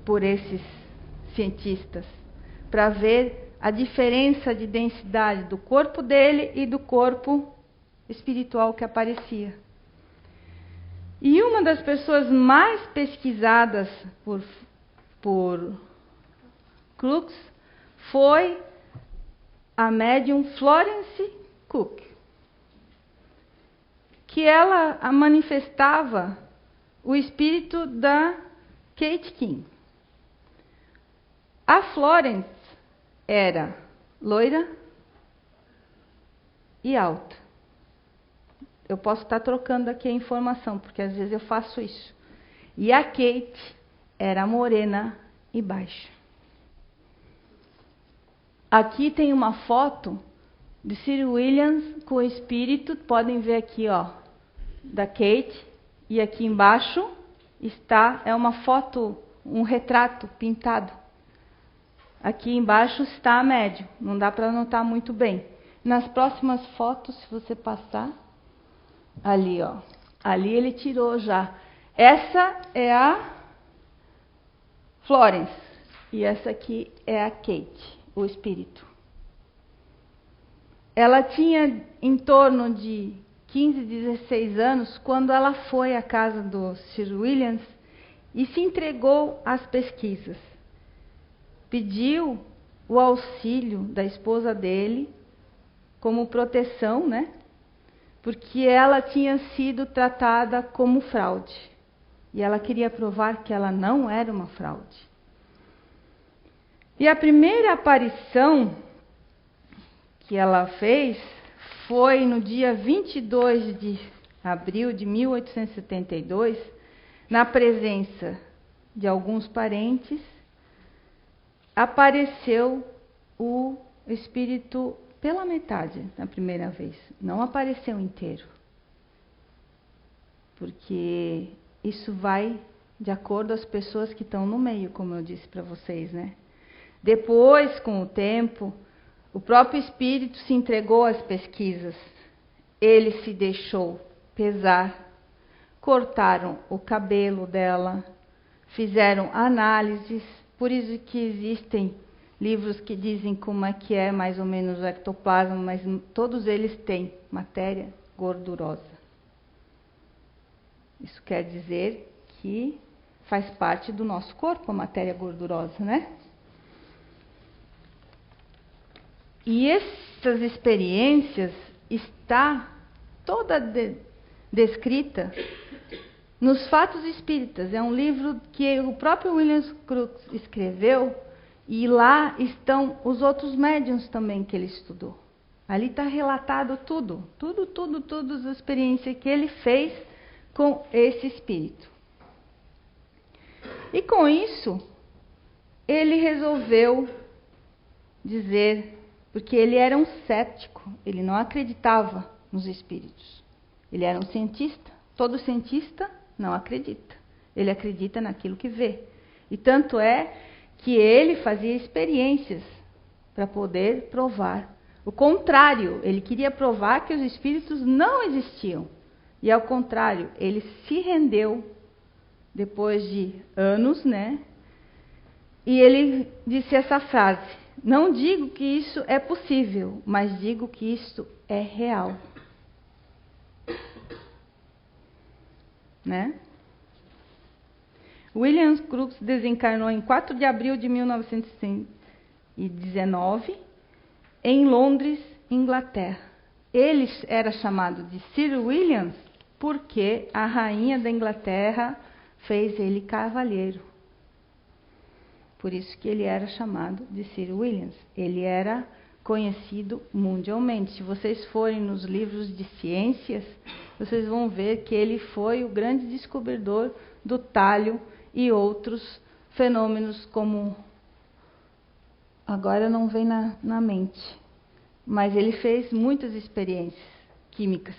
por esses cientistas, para ver a diferença de densidade do corpo dele e do corpo espiritual que aparecia. E uma das pessoas mais pesquisadas por Crookes foi a médium Florence Cook, que ela manifestava o espírito da Kate King. A Florence era loira e alta. Eu posso estar trocando aqui a informação, porque às vezes eu faço isso. E a Kate era morena e baixa. Aqui tem uma foto de Sir Williams com o espírito, podem ver aqui, ó, da Kate, e aqui embaixo é uma foto, um retrato pintado. Aqui embaixo está a médium, não dá para notar muito bem. Nas próximas fotos, se você passar, ali, ó, ali ele tirou já. Essa é a Florence e essa aqui é a Kate, o espírito. Ela tinha em torno de 15, 16 anos quando ela foi à casa do Sir Williams e se entregou às pesquisas. Pediu o auxílio da esposa dele como proteção, né? Porque ela tinha sido tratada como fraude. E ela queria provar que ela não era uma fraude. E a primeira aparição que ela fez foi no dia 22 de abril de 1872, na presença de alguns parentes, apareceu o espírito pela metade, na primeira vez. Não apareceu inteiro. Porque isso vai de acordo às pessoas que estão no meio, como eu disse para vocês, né? Depois, com o tempo, o próprio espírito se entregou às pesquisas. Ele se deixou pesar, cortaram o cabelo dela, fizeram análises, por isso que existem livros que dizem como é mais ou menos o ectoplasma, mas todos eles têm matéria gordurosa. Isso quer dizer que faz parte do nosso corpo a matéria gordurosa, né? E essas experiências está toda descrita nos Fatos Espíritas. É um livro que o próprio William Crookes escreveu, e lá estão os outros médiuns também que ele estudou. Ali está relatado todas as experiências que ele fez com esse espírito. E com isso, ele resolveu dizer, porque ele era um cético, ele não acreditava nos espíritos. Ele era um cientista. Todo cientista não acredita. Ele acredita naquilo que vê. E tanto é que ele fazia experiências para poder provar. O contrário, ele queria provar que os espíritos não existiam. E ao contrário, ele se rendeu depois de anos, né? E ele disse essa frase: não digo que isso é possível, mas digo que isto é real. Né? William Crookes desencarnou em 4 de abril de 1919 em Londres, Inglaterra. Ele era chamado de Sir Williams porque a rainha da Inglaterra fez ele cavalheiro. Por isso que ele era chamado de Sir Williams. Ele era conhecido mundialmente. Se vocês forem nos livros de ciências, vocês vão ver que ele foi o grande descobridor do talho e outros fenômenos como... Agora não vem na mente. Mas ele fez muitas experiências químicas.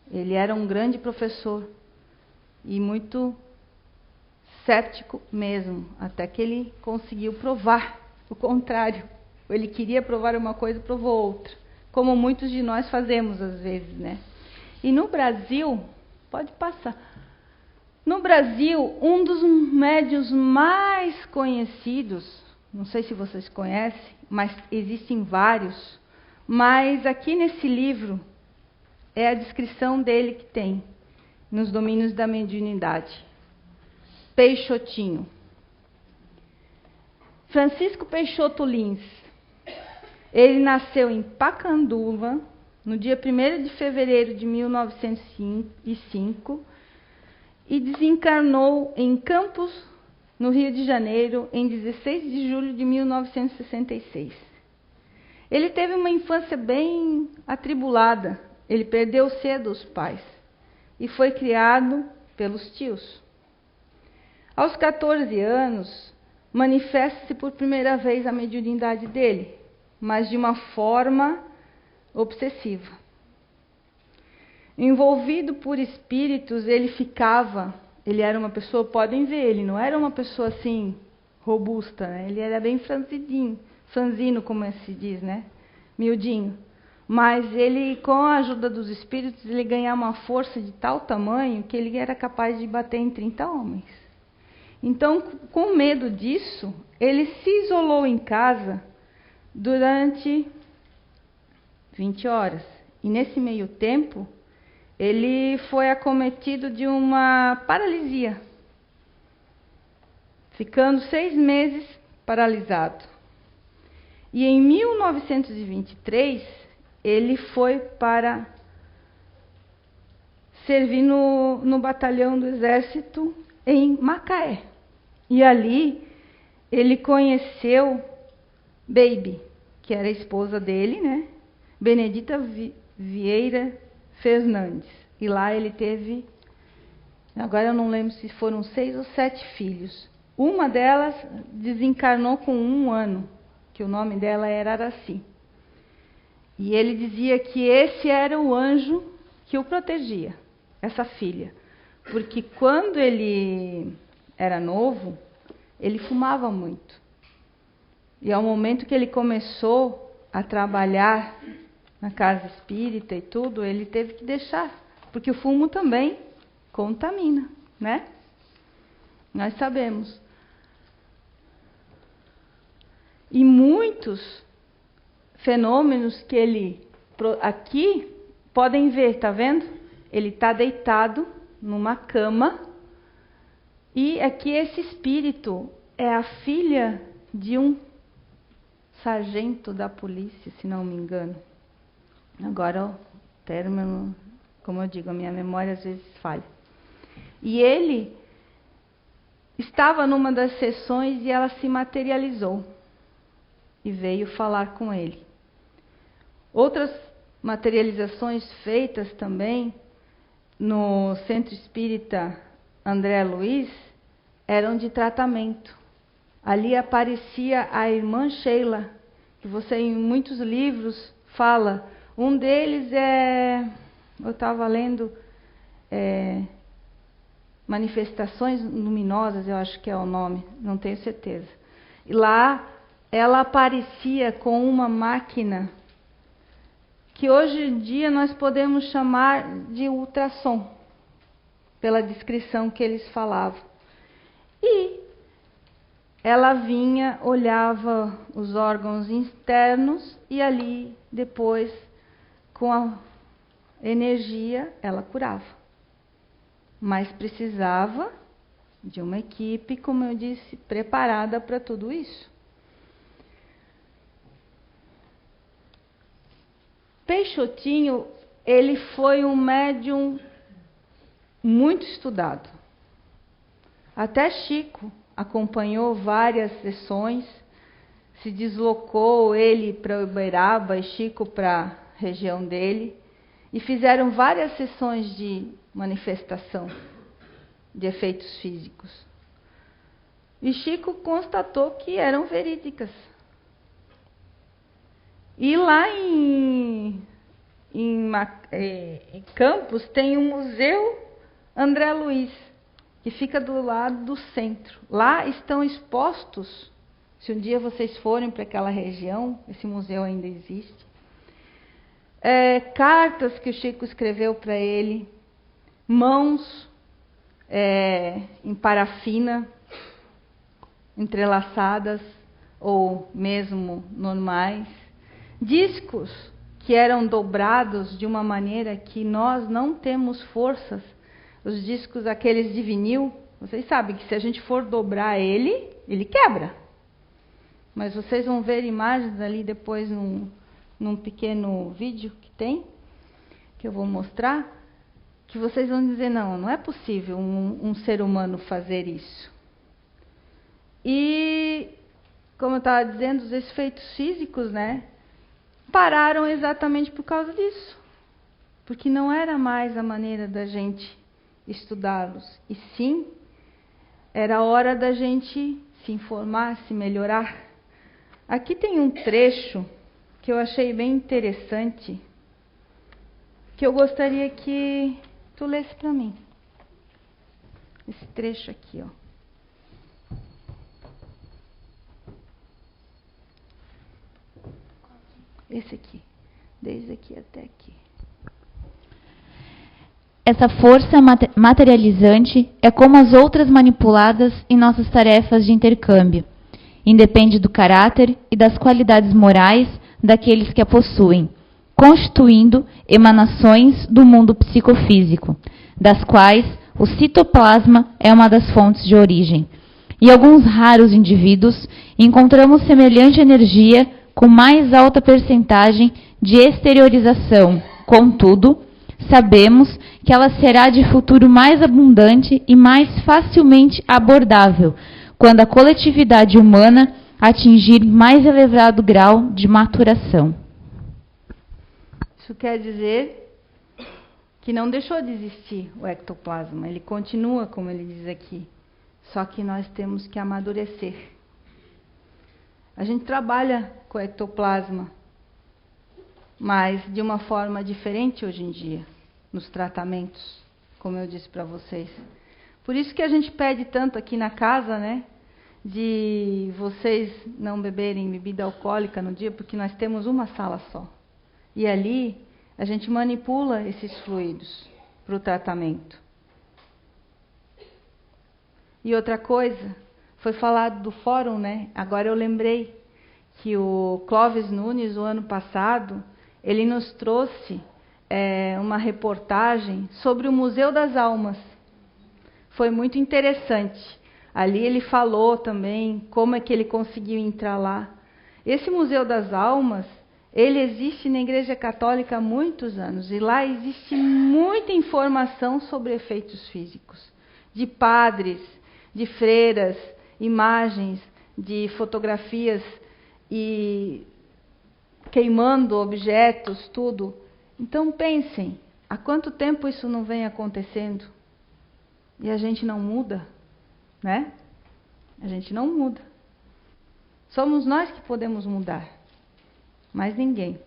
Ele era um grande professor e muito cético mesmo, até que ele conseguiu provar o contrário. Ele queria provar uma coisa, provou outra, como muitos de nós fazemos às vezes, né? E no Brasil, pode passar, No Brasil, um dos médiuns mais conhecidos, não sei se vocês conhecem, mas existem vários, mas aqui nesse livro é a descrição dele que tem, nos domínios da mediunidade. Peixotinho. Francisco Peixoto Lins. Ele nasceu em Pacanduva, no dia 1º de fevereiro de 1905, e desencarnou em Campos, no Rio de Janeiro, em 16 de julho de 1966. Ele teve uma infância bem atribulada. Ele perdeu cedo os pais e foi criado pelos tios. Aos 14 anos, manifesta-se por primeira vez a mediunidade dele, mas de uma forma obsessiva. Envolvido por espíritos, ele era uma pessoa, podem ver, ele não era uma pessoa assim, robusta, né? Ele era bem franzino, como se diz, né? Miudinho. Mas ele, com a ajuda dos espíritos, ele ganhava uma força de tal tamanho que ele era capaz de bater em 30 homens. Então, com medo disso, ele se isolou em casa durante 20 horas. E nesse meio tempo, ele foi acometido de uma paralisia, ficando 6 meses paralisado. E em 1923, ele foi para servir no batalhão do exército em Macaé. E ali ele conheceu Baby, que era a esposa dele, né? Benedita Vieira Fernandes. E lá ele teve, agora eu não lembro se foram 6 ou 7 filhos. Uma delas desencarnou com 1 ano, que o nome dela era Araci. E ele dizia que esse era o anjo que o protegia, essa filha. Porque quando ele era novo, ele fumava muito. E ao momento que ele começou a trabalhar na casa espírita e tudo, ele teve que deixar. Porque o fumo também contamina, né? Nós sabemos. E muitos fenômenos que ele... Aqui, podem ver, tá vendo? Ele está deitado numa cama. E aqui esse espírito é a filha de um sargento da polícia, se não me engano. Agora o término, como eu digo, a minha memória às vezes falha. E ele estava numa das sessões e ela se materializou e veio falar com ele. Outras materializações feitas também no Centro Espírita André Luiz eram de tratamento. Ali aparecia a irmã Sheila, que você em muitos livros fala. Um deles eu estava lendo Manifestações Luminosas, eu acho que é o nome, não tenho certeza. E lá ela aparecia com uma máquina que hoje em dia nós podemos chamar de ultrassom, pela descrição que eles falavam. E ela vinha, olhava os órgãos internos e ali, depois, com a energia, ela curava. Mas precisava de uma equipe, como eu disse, preparada para tudo isso. Peixotinho, ele foi um médium muito estudado. Até Chico acompanhou várias sessões, se deslocou ele para Uberaba e Chico para a região dele, e fizeram várias sessões de manifestação de efeitos físicos. E Chico constatou que eram verídicas. E lá em Campos tem um museu André Luiz, que fica do lado do centro. Lá estão expostos, se um dia vocês forem para aquela região, esse museu ainda existe, cartas que o Chico escreveu para ele, mãos em parafina, entrelaçadas ou mesmo normais. Discos que eram dobrados de uma maneira que nós não temos forças. Os discos, aqueles de vinil, vocês sabem que se a gente for dobrar ele quebra. Mas vocês vão ver imagens ali depois num pequeno vídeo que tem, que eu vou mostrar, que vocês vão dizer, não é possível um ser humano fazer isso. E, como eu estava dizendo, os efeitos físicos, né, pararam exatamente por causa disso. Porque não era mais a maneira da gente estudá-los. E sim, era hora da gente se informar, se melhorar. Aqui tem um trecho que eu achei bem interessante, que eu gostaria que tu lesse para mim. Esse trecho aqui, ó. Esse aqui, desde aqui até aqui. Essa força materializante é como as outras manipuladas em nossas tarefas de intercâmbio. Independe do caráter e das qualidades morais daqueles que a possuem, constituindo emanações do mundo psicofísico, das quais o citoplasma é uma das fontes de origem. E alguns raros indivíduos encontramos semelhante energia com mais alta percentagem de exteriorização. Contudo, sabemos que ela será de futuro mais abundante e mais facilmente abordável, quando a coletividade humana atingir mais elevado grau de maturação. Isso quer dizer que não deixou de existir o ectoplasma, ele continua, como ele diz aqui, só que nós temos que amadurecer. A gente trabalha com o ectoplasma, mas de uma forma diferente hoje em dia, nos tratamentos, como eu disse para vocês. Por isso que a gente pede tanto aqui na casa, né, de vocês não beberem bebida alcoólica no dia, porque nós temos uma sala só. E ali a gente manipula esses fluidos para o tratamento. E outra coisa, foi falado do fórum, né? Agora eu lembrei que o Clóvis Nunes, o ano passado, ele nos trouxe uma reportagem sobre o Museu das Almas. Foi muito interessante. Ali ele falou também como é que ele conseguiu entrar lá. Esse Museu das Almas, ele existe na Igreja Católica há muitos anos. E lá existe muita informação sobre efeitos físicos. De padres, de freiras, imagens, de fotografias e queimando objetos, tudo. Então pensem, há quanto tempo isso não vem acontecendo? E a gente não muda, né? A gente não muda. Somos nós que podemos mudar, mais ninguém.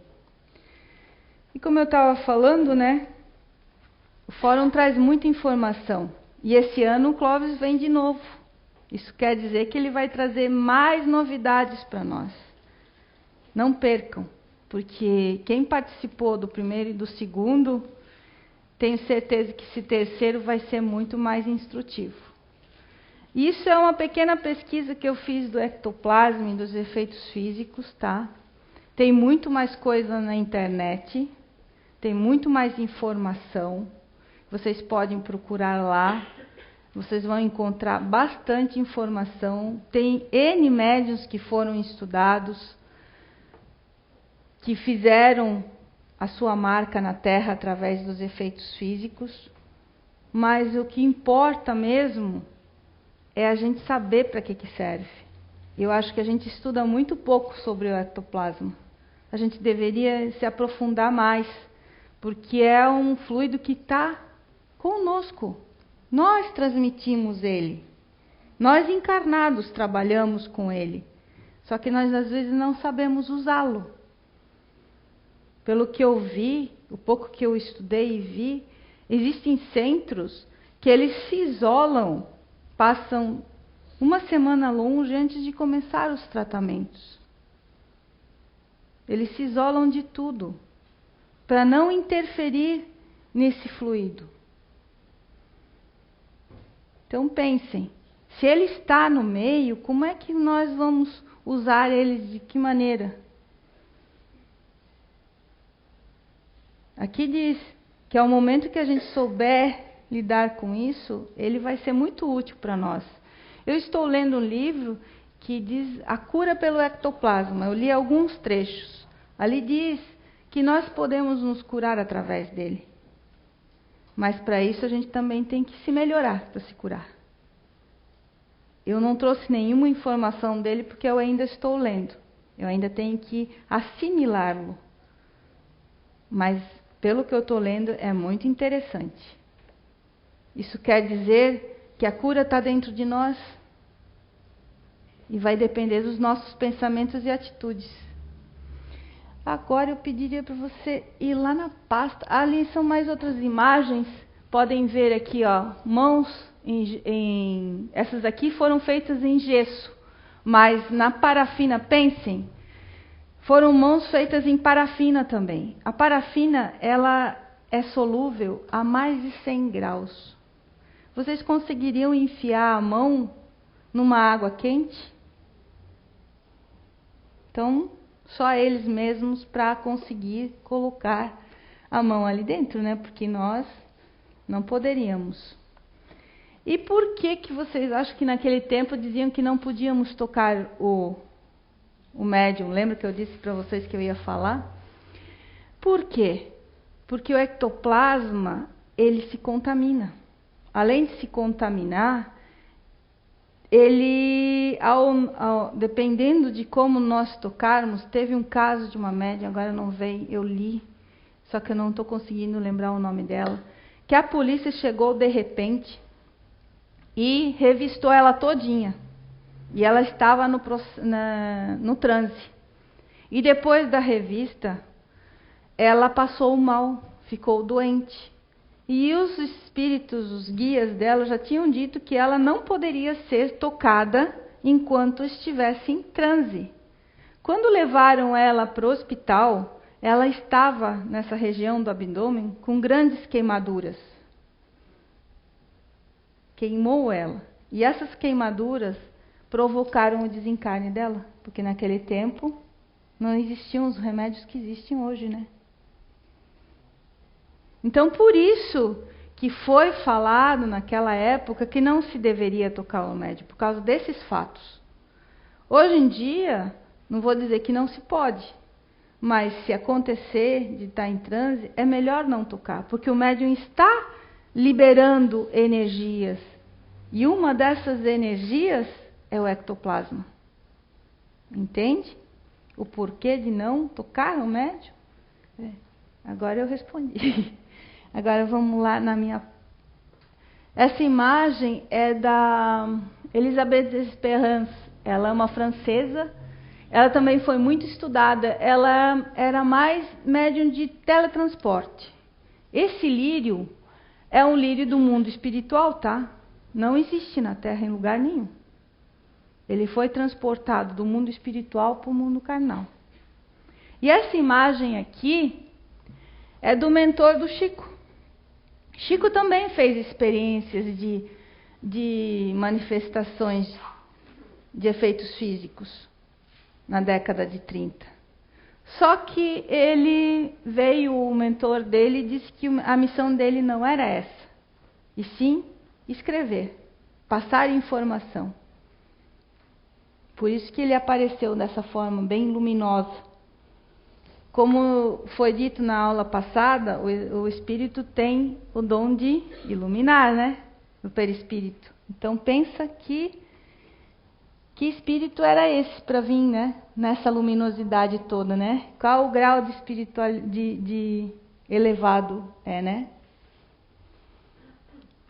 E como eu estava falando, né? O fórum traz muita informação. E esse ano o Clóvis vem de novo. Isso quer dizer que ele vai trazer mais novidades para nós. Não percam, porque quem participou do primeiro e do segundo, tenho certeza que esse terceiro vai ser muito mais instrutivo. Isso é uma pequena pesquisa que eu fiz do ectoplasma e dos efeitos físicos, tá? Tem muito mais coisa na internet, tem muito mais informação. Vocês podem procurar lá, vocês vão encontrar bastante informação. Tem N médiuns que foram estudados, que fizeram a sua marca na Terra através dos efeitos físicos, mas o que importa mesmo é a gente saber para que serve. Eu acho que a gente estuda muito pouco sobre o ectoplasma. A gente deveria se aprofundar mais, porque é um fluido que está conosco. Nós transmitimos ele. Nós encarnados trabalhamos com ele. Só que nós às vezes não sabemos usá-lo. Pelo que eu vi, o pouco que eu estudei e vi, existem centros que eles se isolam, passam uma semana longe antes de começar os tratamentos. Eles se isolam de tudo, para não interferir nesse fluido. Então pensem, se ele está no meio, como é que nós vamos usar ele de que maneira? Aqui diz que ao momento que a gente souber lidar com isso, ele vai ser muito útil para nós. Eu estou lendo um livro que diz a cura pelo ectoplasma. Eu li alguns trechos. Ali diz que nós podemos nos curar através dele. Mas para isso a gente também tem que se melhorar para se curar. Eu não trouxe nenhuma informação dele porque eu ainda estou lendo. Eu ainda tenho que assimilá-lo. Mas pelo que eu estou lendo é muito interessante. Isso quer dizer que a cura está dentro de nós e vai depender dos nossos pensamentos e atitudes. Agora eu pediria para você ir lá na pasta. Ali são mais outras imagens. Podem ver aqui, ó, mãos essas aqui foram feitas em gesso, mas na parafina, pensem, foram mãos feitas em parafina também. A parafina, ela é solúvel a mais de 100 graus. Vocês conseguiriam enfiar a mão numa água quente? Então, só eles mesmos para conseguir colocar a mão ali dentro, né? Porque nós não poderíamos. E por que vocês acham que naquele tempo diziam que não podíamos tocar o médium? Lembra que eu disse para vocês que eu ia falar? Por quê? Porque o ectoplasma, ele se contamina. Além de se contaminar, ele, dependendo de como nós tocarmos, teve um caso de uma médium, agora não veio, eu li, só que eu não estou conseguindo lembrar o nome dela, que a polícia chegou de repente e revistou ela todinha. E ela estava no transe. E depois da revista, ela passou mal, ficou doente. E os espíritos, os guias dela já tinham dito que ela não poderia ser tocada enquanto estivesse em transe. Quando levaram ela para o hospital, ela estava nessa região do abdômen com grandes queimaduras. Queimou ela. E essas queimaduras provocaram o desencarne dela, porque naquele tempo não existiam os remédios que existem hoje, né? Então, por isso que foi falado naquela época que não se deveria tocar o médium, por causa desses fatos. Hoje em dia, não vou dizer que não se pode, mas se acontecer de estar em transe, é melhor não tocar, porque o médium está liberando energias. E uma dessas energias é o ectoplasma. Entende? O porquê de não tocar o médium? Agora eu respondi. Agora vamos lá na minha... Essa imagem é da Elisabeth Esperance. Ela é uma francesa. Ela também foi muito estudada. Ela era mais médium de teletransporte. Esse lírio é um lírio do mundo espiritual, tá? Não existe na Terra em lugar nenhum. Ele foi transportado do mundo espiritual para o mundo carnal. E essa imagem aqui é do mentor do Chico. Chico também fez experiências de manifestações de efeitos físicos na década de 30. Só que o mentor dele e disse que a missão dele não era essa, e sim escrever, passar informação. Por isso que ele apareceu dessa forma bem luminosa. Como foi dito na aula passada, o espírito tem o dom de iluminar, né? O perispírito. Então pensa que espírito era esse para vir, né? Nessa luminosidade toda, né? Qual o grau de espiritual de elevado é, né?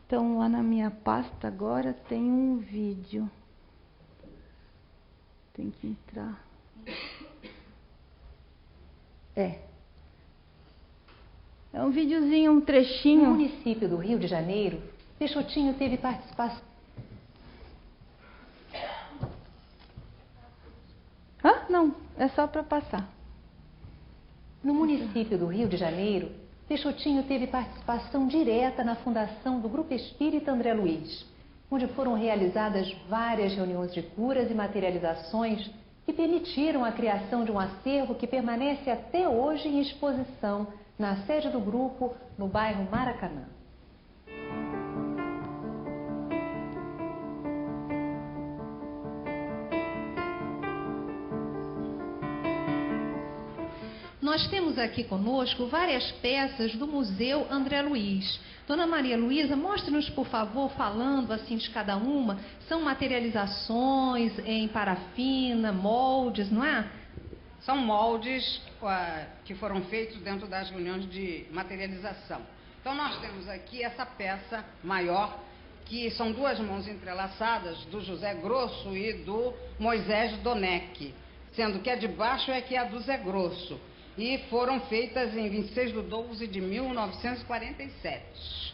Então lá na minha pasta agora tem um vídeo. Tem que entrar. É um videozinho, um trechinho. No município do Rio de Janeiro, Peixotinho teve participação. Não, é só para passar. No município do Rio de Janeiro, Peixotinho teve participação direta na fundação do Grupo Espírita André Luiz. onde foram realizadas várias reuniões de curas e materializações que permitiram a criação de um acervo que permanece até hoje em exposição na sede do grupo, no bairro Maracanã. Nós temos aqui conosco várias peças do Museu André Luiz. Dona Maria Luísa, mostre-nos, por favor, falando assim de cada uma. São materializações em parafina, moldes, não é? São moldes que foram feitos dentro das reuniões de materialização. Então, nós temos aqui essa peça maior, que são duas mãos entrelaçadas, do José Grosso e do Moisés Donec, sendo que a de baixo é que é a do Zé Grosso. E foram feitas em 26 de 12 de 1947.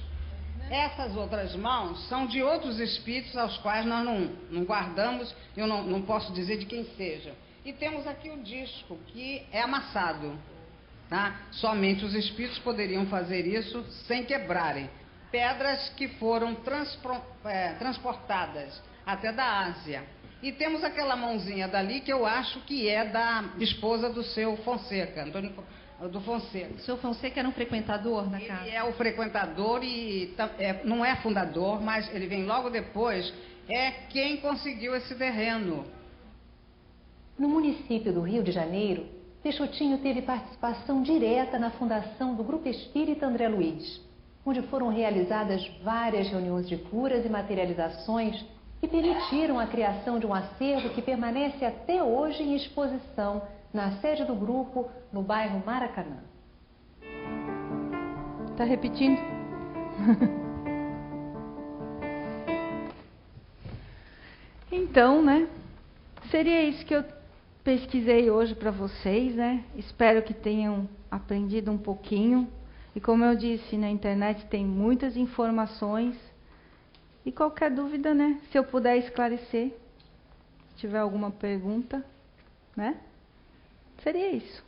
Essas outras mãos são de outros espíritos aos quais nós não guardamos, eu não posso dizer de quem seja. E temos aqui o disco, que é amassado. Tá? Somente os espíritos poderiam fazer isso sem quebrarem. Pedras que foram transportadas até da Ásia. E temos aquela mãozinha dali que eu acho que é da esposa do seu Fonseca, Antônio do Fonseca. O seu Fonseca era um frequentador da casa? Ele é o frequentador e não é fundador, mas ele vem logo depois, é quem conseguiu esse terreno. No município do Rio de Janeiro, Peixotinho teve participação direta na fundação do Grupo Espírita André Luiz, onde foram realizadas várias reuniões de curas e materializações que permitiram a criação de um acervo que permanece até hoje em exposição na sede do grupo, no bairro Maracanã. Está repetindo? Então, né? Seria isso que eu pesquisei hoje para vocês, né? Espero que tenham aprendido um pouquinho. E como eu disse, na internet tem muitas informações. E qualquer dúvida, né? Se eu puder esclarecer, se tiver alguma pergunta, né? Seria isso.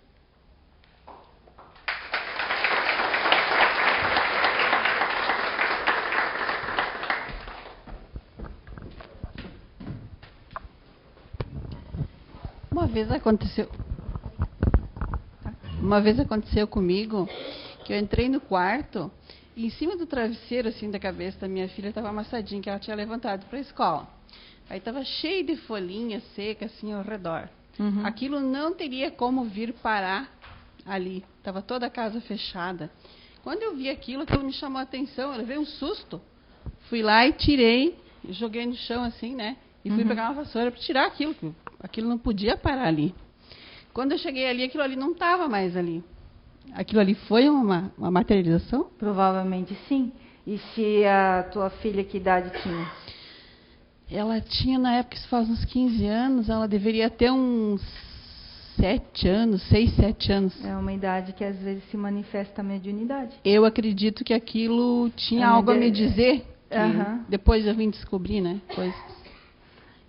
Uma vez aconteceu comigo que eu entrei no quarto e em cima do travesseiro, assim, da cabeça da minha filha, estava amassadinho, que ela tinha levantado para a escola. Aí estava cheio de folhinha seca, assim, ao redor. Uhum. Aquilo não teria como vir parar ali. Estava toda a casa fechada. Quando eu vi aquilo me chamou a atenção. Eu levei um susto. Fui lá e tirei, joguei no chão, assim, né? E fui pegar uma vassoura para tirar aquilo. Aquilo não podia parar ali. Quando eu cheguei ali, aquilo ali não estava mais ali. Aquilo ali foi uma materialização? Provavelmente sim. E se a tua filha, que idade tinha? Ela tinha, na época, isso faz uns 15 anos, ela deveria ter uns 7 anos, 6, 7 anos. É uma idade que às vezes se manifesta a mediunidade. Eu acredito que aquilo tinha algo a me dizer. Depois eu vim descobrir, né? Coisas.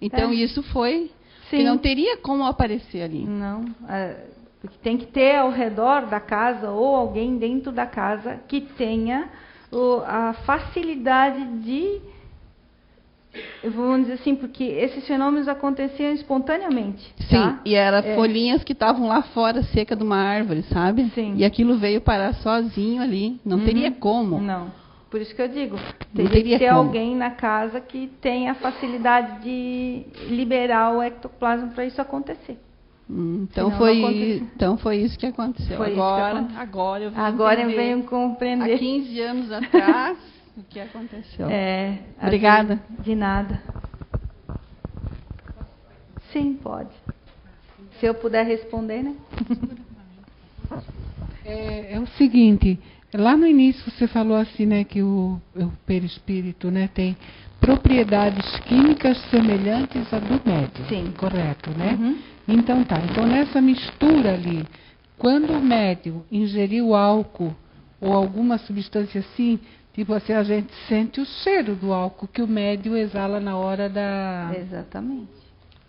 Então isso foi... Sim. Que não teria como aparecer ali. Não, porque tem que ter ao redor da casa ou alguém dentro da casa que tenha a facilidade de, vamos dizer assim, porque esses fenômenos aconteciam espontaneamente. Sim, tá? e eram folhinhas que estavam lá fora, seca de uma árvore, sabe? Sim. E aquilo veio parar sozinho ali, não teria como. Não. Por isso que eu digo, teria que ter alguém na casa que tenha a facilidade de liberar o ectoplasma para isso acontecer. Então foi isso que aconteceu. Agora eu venho compreender. Há 15 anos atrás, o que aconteceu. Obrigada. De nada. Sim, pode. Se eu puder responder, né? É o seguinte... Lá no início você falou assim, né, que o perispírito, né, tem propriedades químicas semelhantes à do médium. Sim. Correto, né? Então tá. Então nessa mistura ali, quando o médium ingeriu álcool ou alguma substância assim, tipo assim, a gente sente o cheiro do álcool que o médium exala na hora da... Exatamente.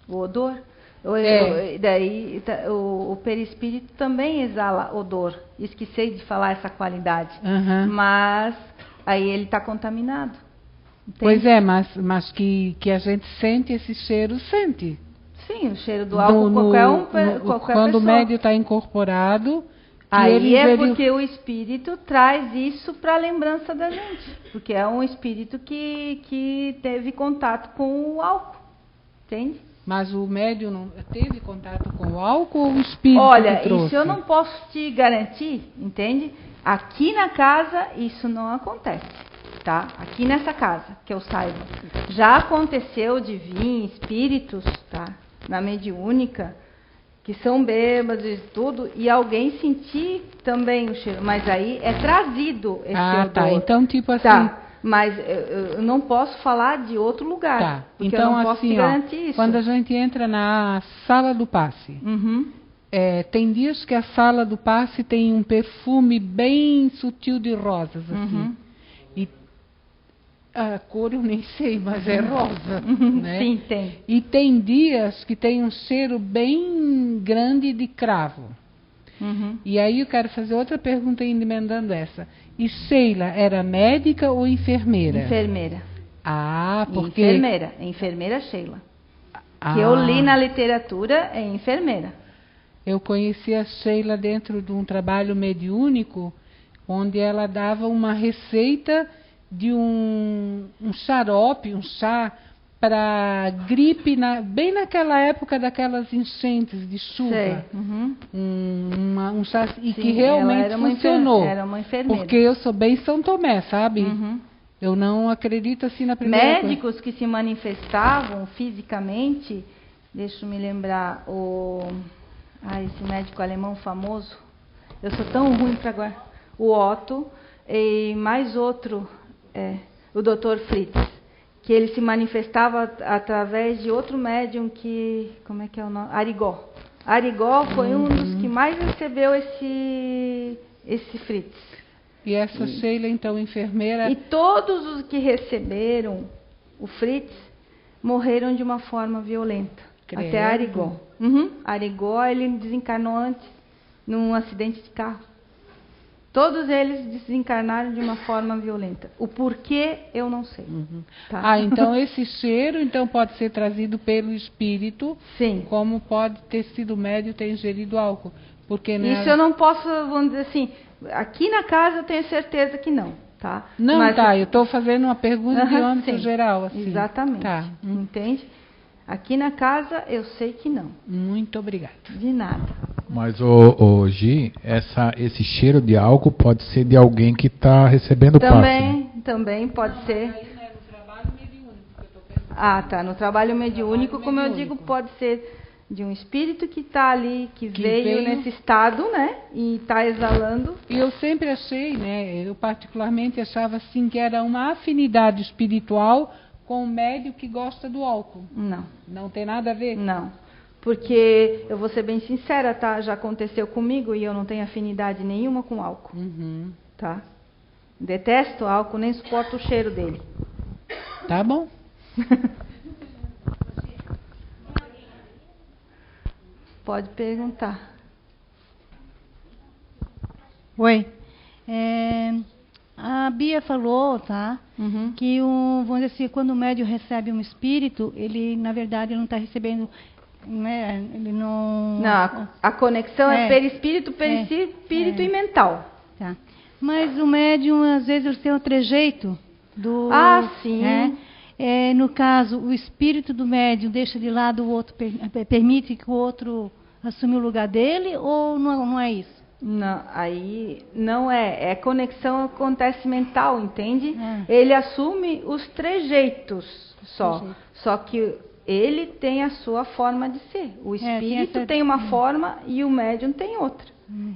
O odor. Daí o perispírito também exala odor. Esqueci de falar essa qualidade. Mas aí ele está contaminado. Pois é, mas que a gente sente esse cheiro, sente. Sim, o cheiro do álcool, qualquer quando pessoa. o médium está incorporado... Aí é porque o espírito traz isso para a lembrança da gente. Porque é um espírito que teve contato com o álcool. Entende? Mas o médium não teve contato com o álcool ou o espírito Olha, que trouxe? isso eu não posso te garantir, entende? Aqui na casa isso não acontece, tá? Aqui nessa casa, que eu saiba. Já aconteceu de vir espíritos, tá? Na mediúnica, que são bêbados e tudo, e alguém sentir também o cheiro. Mas aí é trazido esse odor. Tá. Então, tipo assim... Tá. Mas eu não posso falar de outro lugar. Tá. Porque Então, eu não posso assim, te garantir isso. Quando a gente entra na sala do passe, tem dias que a sala do passe tem um perfume bem sutil de rosas, assim. E a cor eu nem sei, mas é rosa. Né? Sim, tem. E tem dias que tem um cheiro bem grande de cravo. E aí eu quero fazer outra pergunta ainda emendando essa. E Sheila era médica ou enfermeira? Enfermeira. Ah, porque... Enfermeira. Enfermeira Sheila. Que eu li na literatura é enfermeira. Eu conheci a Sheila dentro de um trabalho mediúnico, onde ela dava uma receita de um xarope, um chá, para gripe, bem naquela época daquelas enchentes de chuva. Sei. Um chá, e Sim, que realmente funcionou. Era uma enfermeira. Porque eu sou bem São Tomé, sabe? Eu não acredito assim na primeira Médicos que se manifestavam fisicamente, deixa eu me lembrar, esse médico alemão famoso, eu sou tão ruim para agora, o Otto, e mais outro, o Dr. Fritz, que ele se manifestava através de outro médium que, como é que é o nome? Arigó. Arigó foi um dos que mais recebeu esse Fritz. E essa Sheila, então, enfermeira... E todos os que receberam o Fritz morreram de uma forma violenta. Credo. Até Arigó. Arigó, ele desencarnou antes, num acidente de carro. Todos eles desencarnaram de uma forma violenta. O porquê, eu não sei. Tá? Então esse cheiro pode ser trazido pelo espírito, sim, como pode ter sido o médium ter ingerido álcool. Porque, né, isso eu não posso, vamos dizer assim, aqui na casa eu tenho certeza que não. Tá? Não, mas, eu estou fazendo uma pergunta de âmbito geral. Assim. Exatamente. Tá. Entende? Aqui na casa eu sei que não. Muito obrigada. De nada. Mas, Gi, esse cheiro de álcool pode ser de alguém que está recebendo passe, né? Também pode ser. Tá. No trabalho mediúnico, como eu digo, pode ser de um espírito que está ali, que veio nesse estado, né? E está exalando. E eu sempre achei, né? Eu particularmente achava assim que era uma afinidade espiritual com o médium que gosta do álcool. Não. Não tem nada a ver? Não. Porque, eu vou ser bem sincera, tá? Já aconteceu comigo e eu não tenho afinidade nenhuma com álcool. Tá? Detesto álcool, nem suporto o cheiro dele. Tá bom. Pode perguntar. Oi. A Bia falou, tá? Que vamos dizer assim, quando o médium recebe um espírito, ele, na verdade, não está recebendo... Né? Ele não... A conexão é perispírito e mental. Tá. Mas o médium, às vezes, ele tem um trejeito do... sim. Né? No caso, o espírito do médium deixa de lado o outro, permite que o outro assuma o lugar dele, ou não é isso? Não, aí não é. Conexão acontece mental, entende? Ele assume os trejeitos só. Só que ele tem a sua forma de ser. O espírito tem uma forma e o médium tem outra.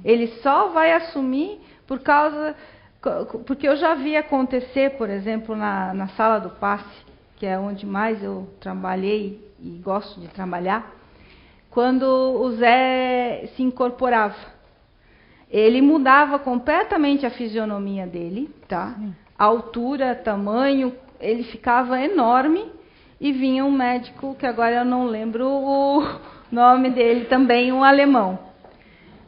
Ele só vai assumir porque eu já vi acontecer, por exemplo, na sala do passe, que é onde mais eu trabalhei e gosto de trabalhar, quando o Zé se incorporava. Ele mudava completamente a fisionomia dele, tá? A altura, tamanho, ele ficava enorme. E vinha um médico, que agora eu não lembro o nome dele, também um alemão.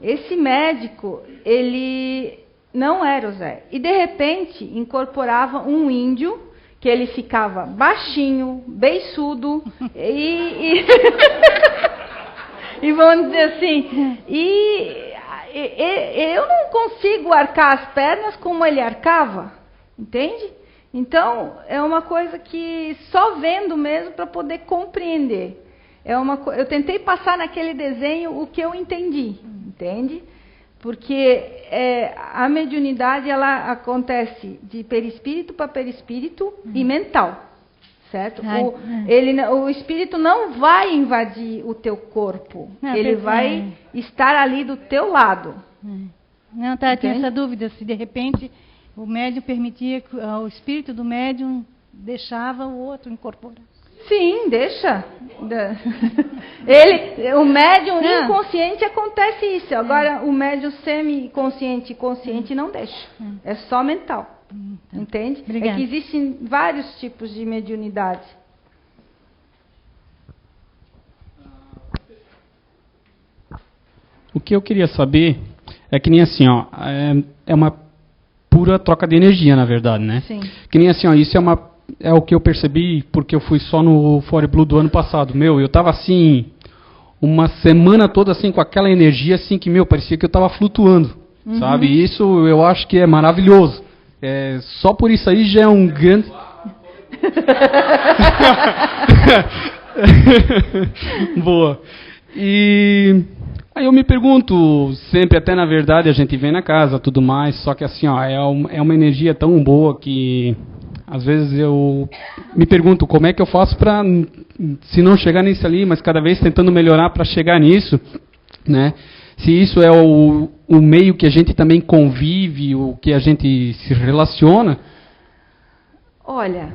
Esse médico, ele não era o Zé. E, de repente, incorporava um índio que ele ficava baixinho, beiçudo e vamos dizer assim, eu não consigo arcar as pernas como ele arcava, entende? Então, é uma coisa que só vendo mesmo para poder compreender. Eu tentei passar naquele desenho o que eu entendi, entende? Porque a mediunidade ela acontece de perispírito para perispírito e mental, certo? O espírito não vai invadir o teu corpo, ele vai estar ali do teu lado. Não, tinha essa dúvida, se de repente o médium permitia que o espírito do médium deixava o outro incorporar. Sim, deixa. O médium inconsciente acontece isso. Agora, o médium semi-consciente e consciente não deixa. É só mental. Entende? Obrigada. É que existem vários tipos de mediunidade. O que eu queria saber é que nem assim, ó, é uma pura troca de energia, na verdade, né? Sim. Que nem assim, ó, isso é o que eu percebi porque eu fui só no Fore Blue do ano passado. Eu tava assim, uma semana toda assim com aquela energia assim que, parecia que eu tava flutuando, sabe? E isso eu acho que é maravilhoso. Só por isso aí já é um grande... Boa. E aí eu me pergunto, sempre, até na verdade a gente vem na casa, tudo mais, só que assim, ó, é uma energia tão boa que às vezes eu me pergunto como é que eu faço para, se não chegar nisso ali, mas cada vez tentando melhorar para chegar nisso, né? Se isso é o meio que a gente também convive, o que a gente se relaciona. Olha,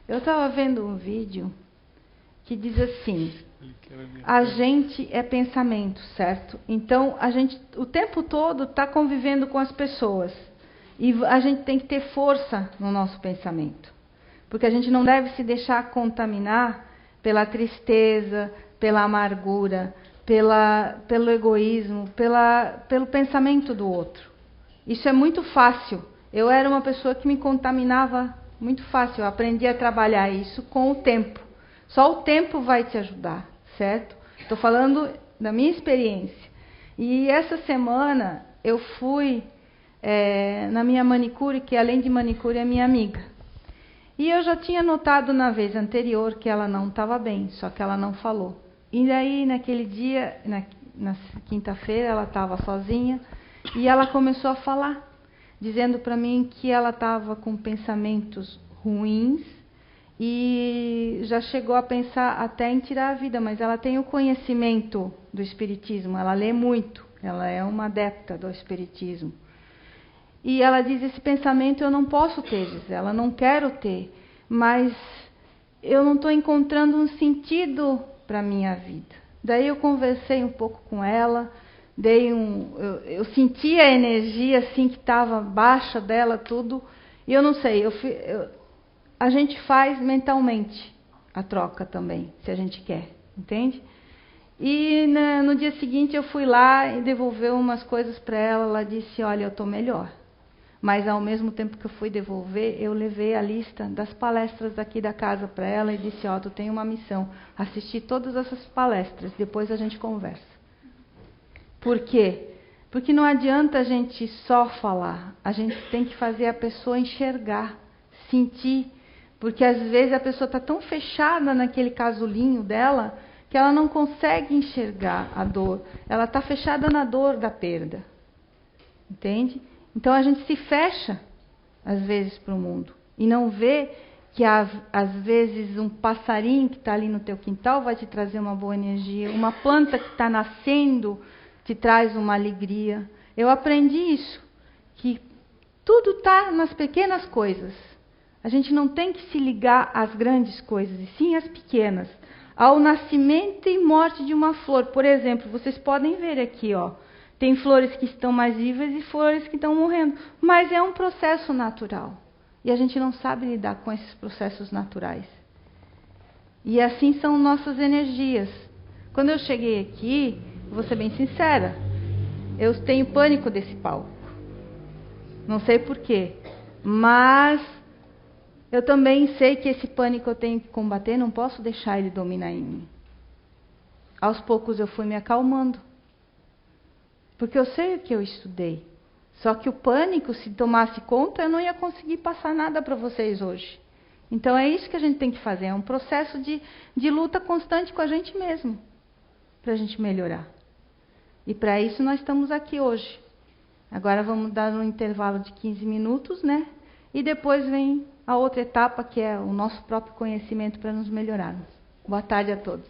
eu estava vendo um vídeo que diz assim: a gente é pensamento, certo? Então, a gente o tempo todo está convivendo com as pessoas. E a gente tem que ter força no nosso pensamento. Porque a gente não deve se deixar contaminar pela tristeza, pela amargura, pelo egoísmo, pelo pensamento do outro. Isso é muito fácil. Eu era uma pessoa que me contaminava muito fácil. Eu aprendi a trabalhar isso com o tempo. Só o tempo vai te ajudar, certo? Estou falando da minha experiência. E essa semana eu fui na minha manicure, que além de manicure é minha amiga. E eu já tinha notado na vez anterior que ela não estava bem, só que ela não falou. E daí, naquele dia, na quinta-feira, ela estava sozinha e ela começou a falar, dizendo para mim que ela estava com pensamentos ruins e já chegou a pensar até em tirar a vida, mas ela tem o conhecimento do espiritismo, ela lê muito, ela é uma adepta do espiritismo. E ela diz, esse pensamento eu não posso ter, diz ela, não quero ter, mas eu não estou encontrando um sentido para a minha vida. Daí eu conversei um pouco com ela, eu senti a energia assim que estava baixa dela, tudo, e eu não sei, a gente faz mentalmente a troca também, se a gente quer, entende? E no dia seguinte eu fui lá e devolver umas coisas para ela, ela disse, olha, eu estou melhor. Mas, ao mesmo tempo que eu fui devolver, eu levei a lista das palestras daqui da casa para ela e disse, tu tem uma missão, assistir todas essas palestras, depois a gente conversa. Por quê? Porque não adianta a gente só falar, a gente tem que fazer a pessoa enxergar, sentir, porque às vezes a pessoa está tão fechada naquele casulinho dela, que ela não consegue enxergar a dor, ela está fechada na dor da perda, entende? Então a gente se fecha, às vezes, para o mundo. E não vê que, às vezes, um passarinho que está ali no teu quintal vai te trazer uma boa energia. Uma planta que está nascendo te traz uma alegria. Eu aprendi isso, que tudo está nas pequenas coisas. A gente não tem que se ligar às grandes coisas, e sim às pequenas. Ao nascimento e morte de uma flor. Por exemplo, vocês podem ver aqui, tem flores que estão mais vivas e flores que estão morrendo. Mas é um processo natural. E a gente não sabe lidar com esses processos naturais. E assim são nossas energias. Quando eu cheguei aqui, vou ser bem sincera, eu tenho pânico desse palco. Não sei porquê. Mas eu também sei que esse pânico eu tenho que combater, não posso deixar ele dominar em mim. Aos poucos eu fui me acalmando. Porque eu sei o que eu estudei. Só que o pânico, se tomasse conta, eu não ia conseguir passar nada para vocês hoje. Então é isso que a gente tem que fazer. É um processo de luta constante com a gente mesmo. Para a gente melhorar. E para isso nós estamos aqui hoje. Agora vamos dar um intervalo de 15 minutos, né? E depois vem a outra etapa, que é o nosso próprio conhecimento para nos melhorarmos. Boa tarde a todos.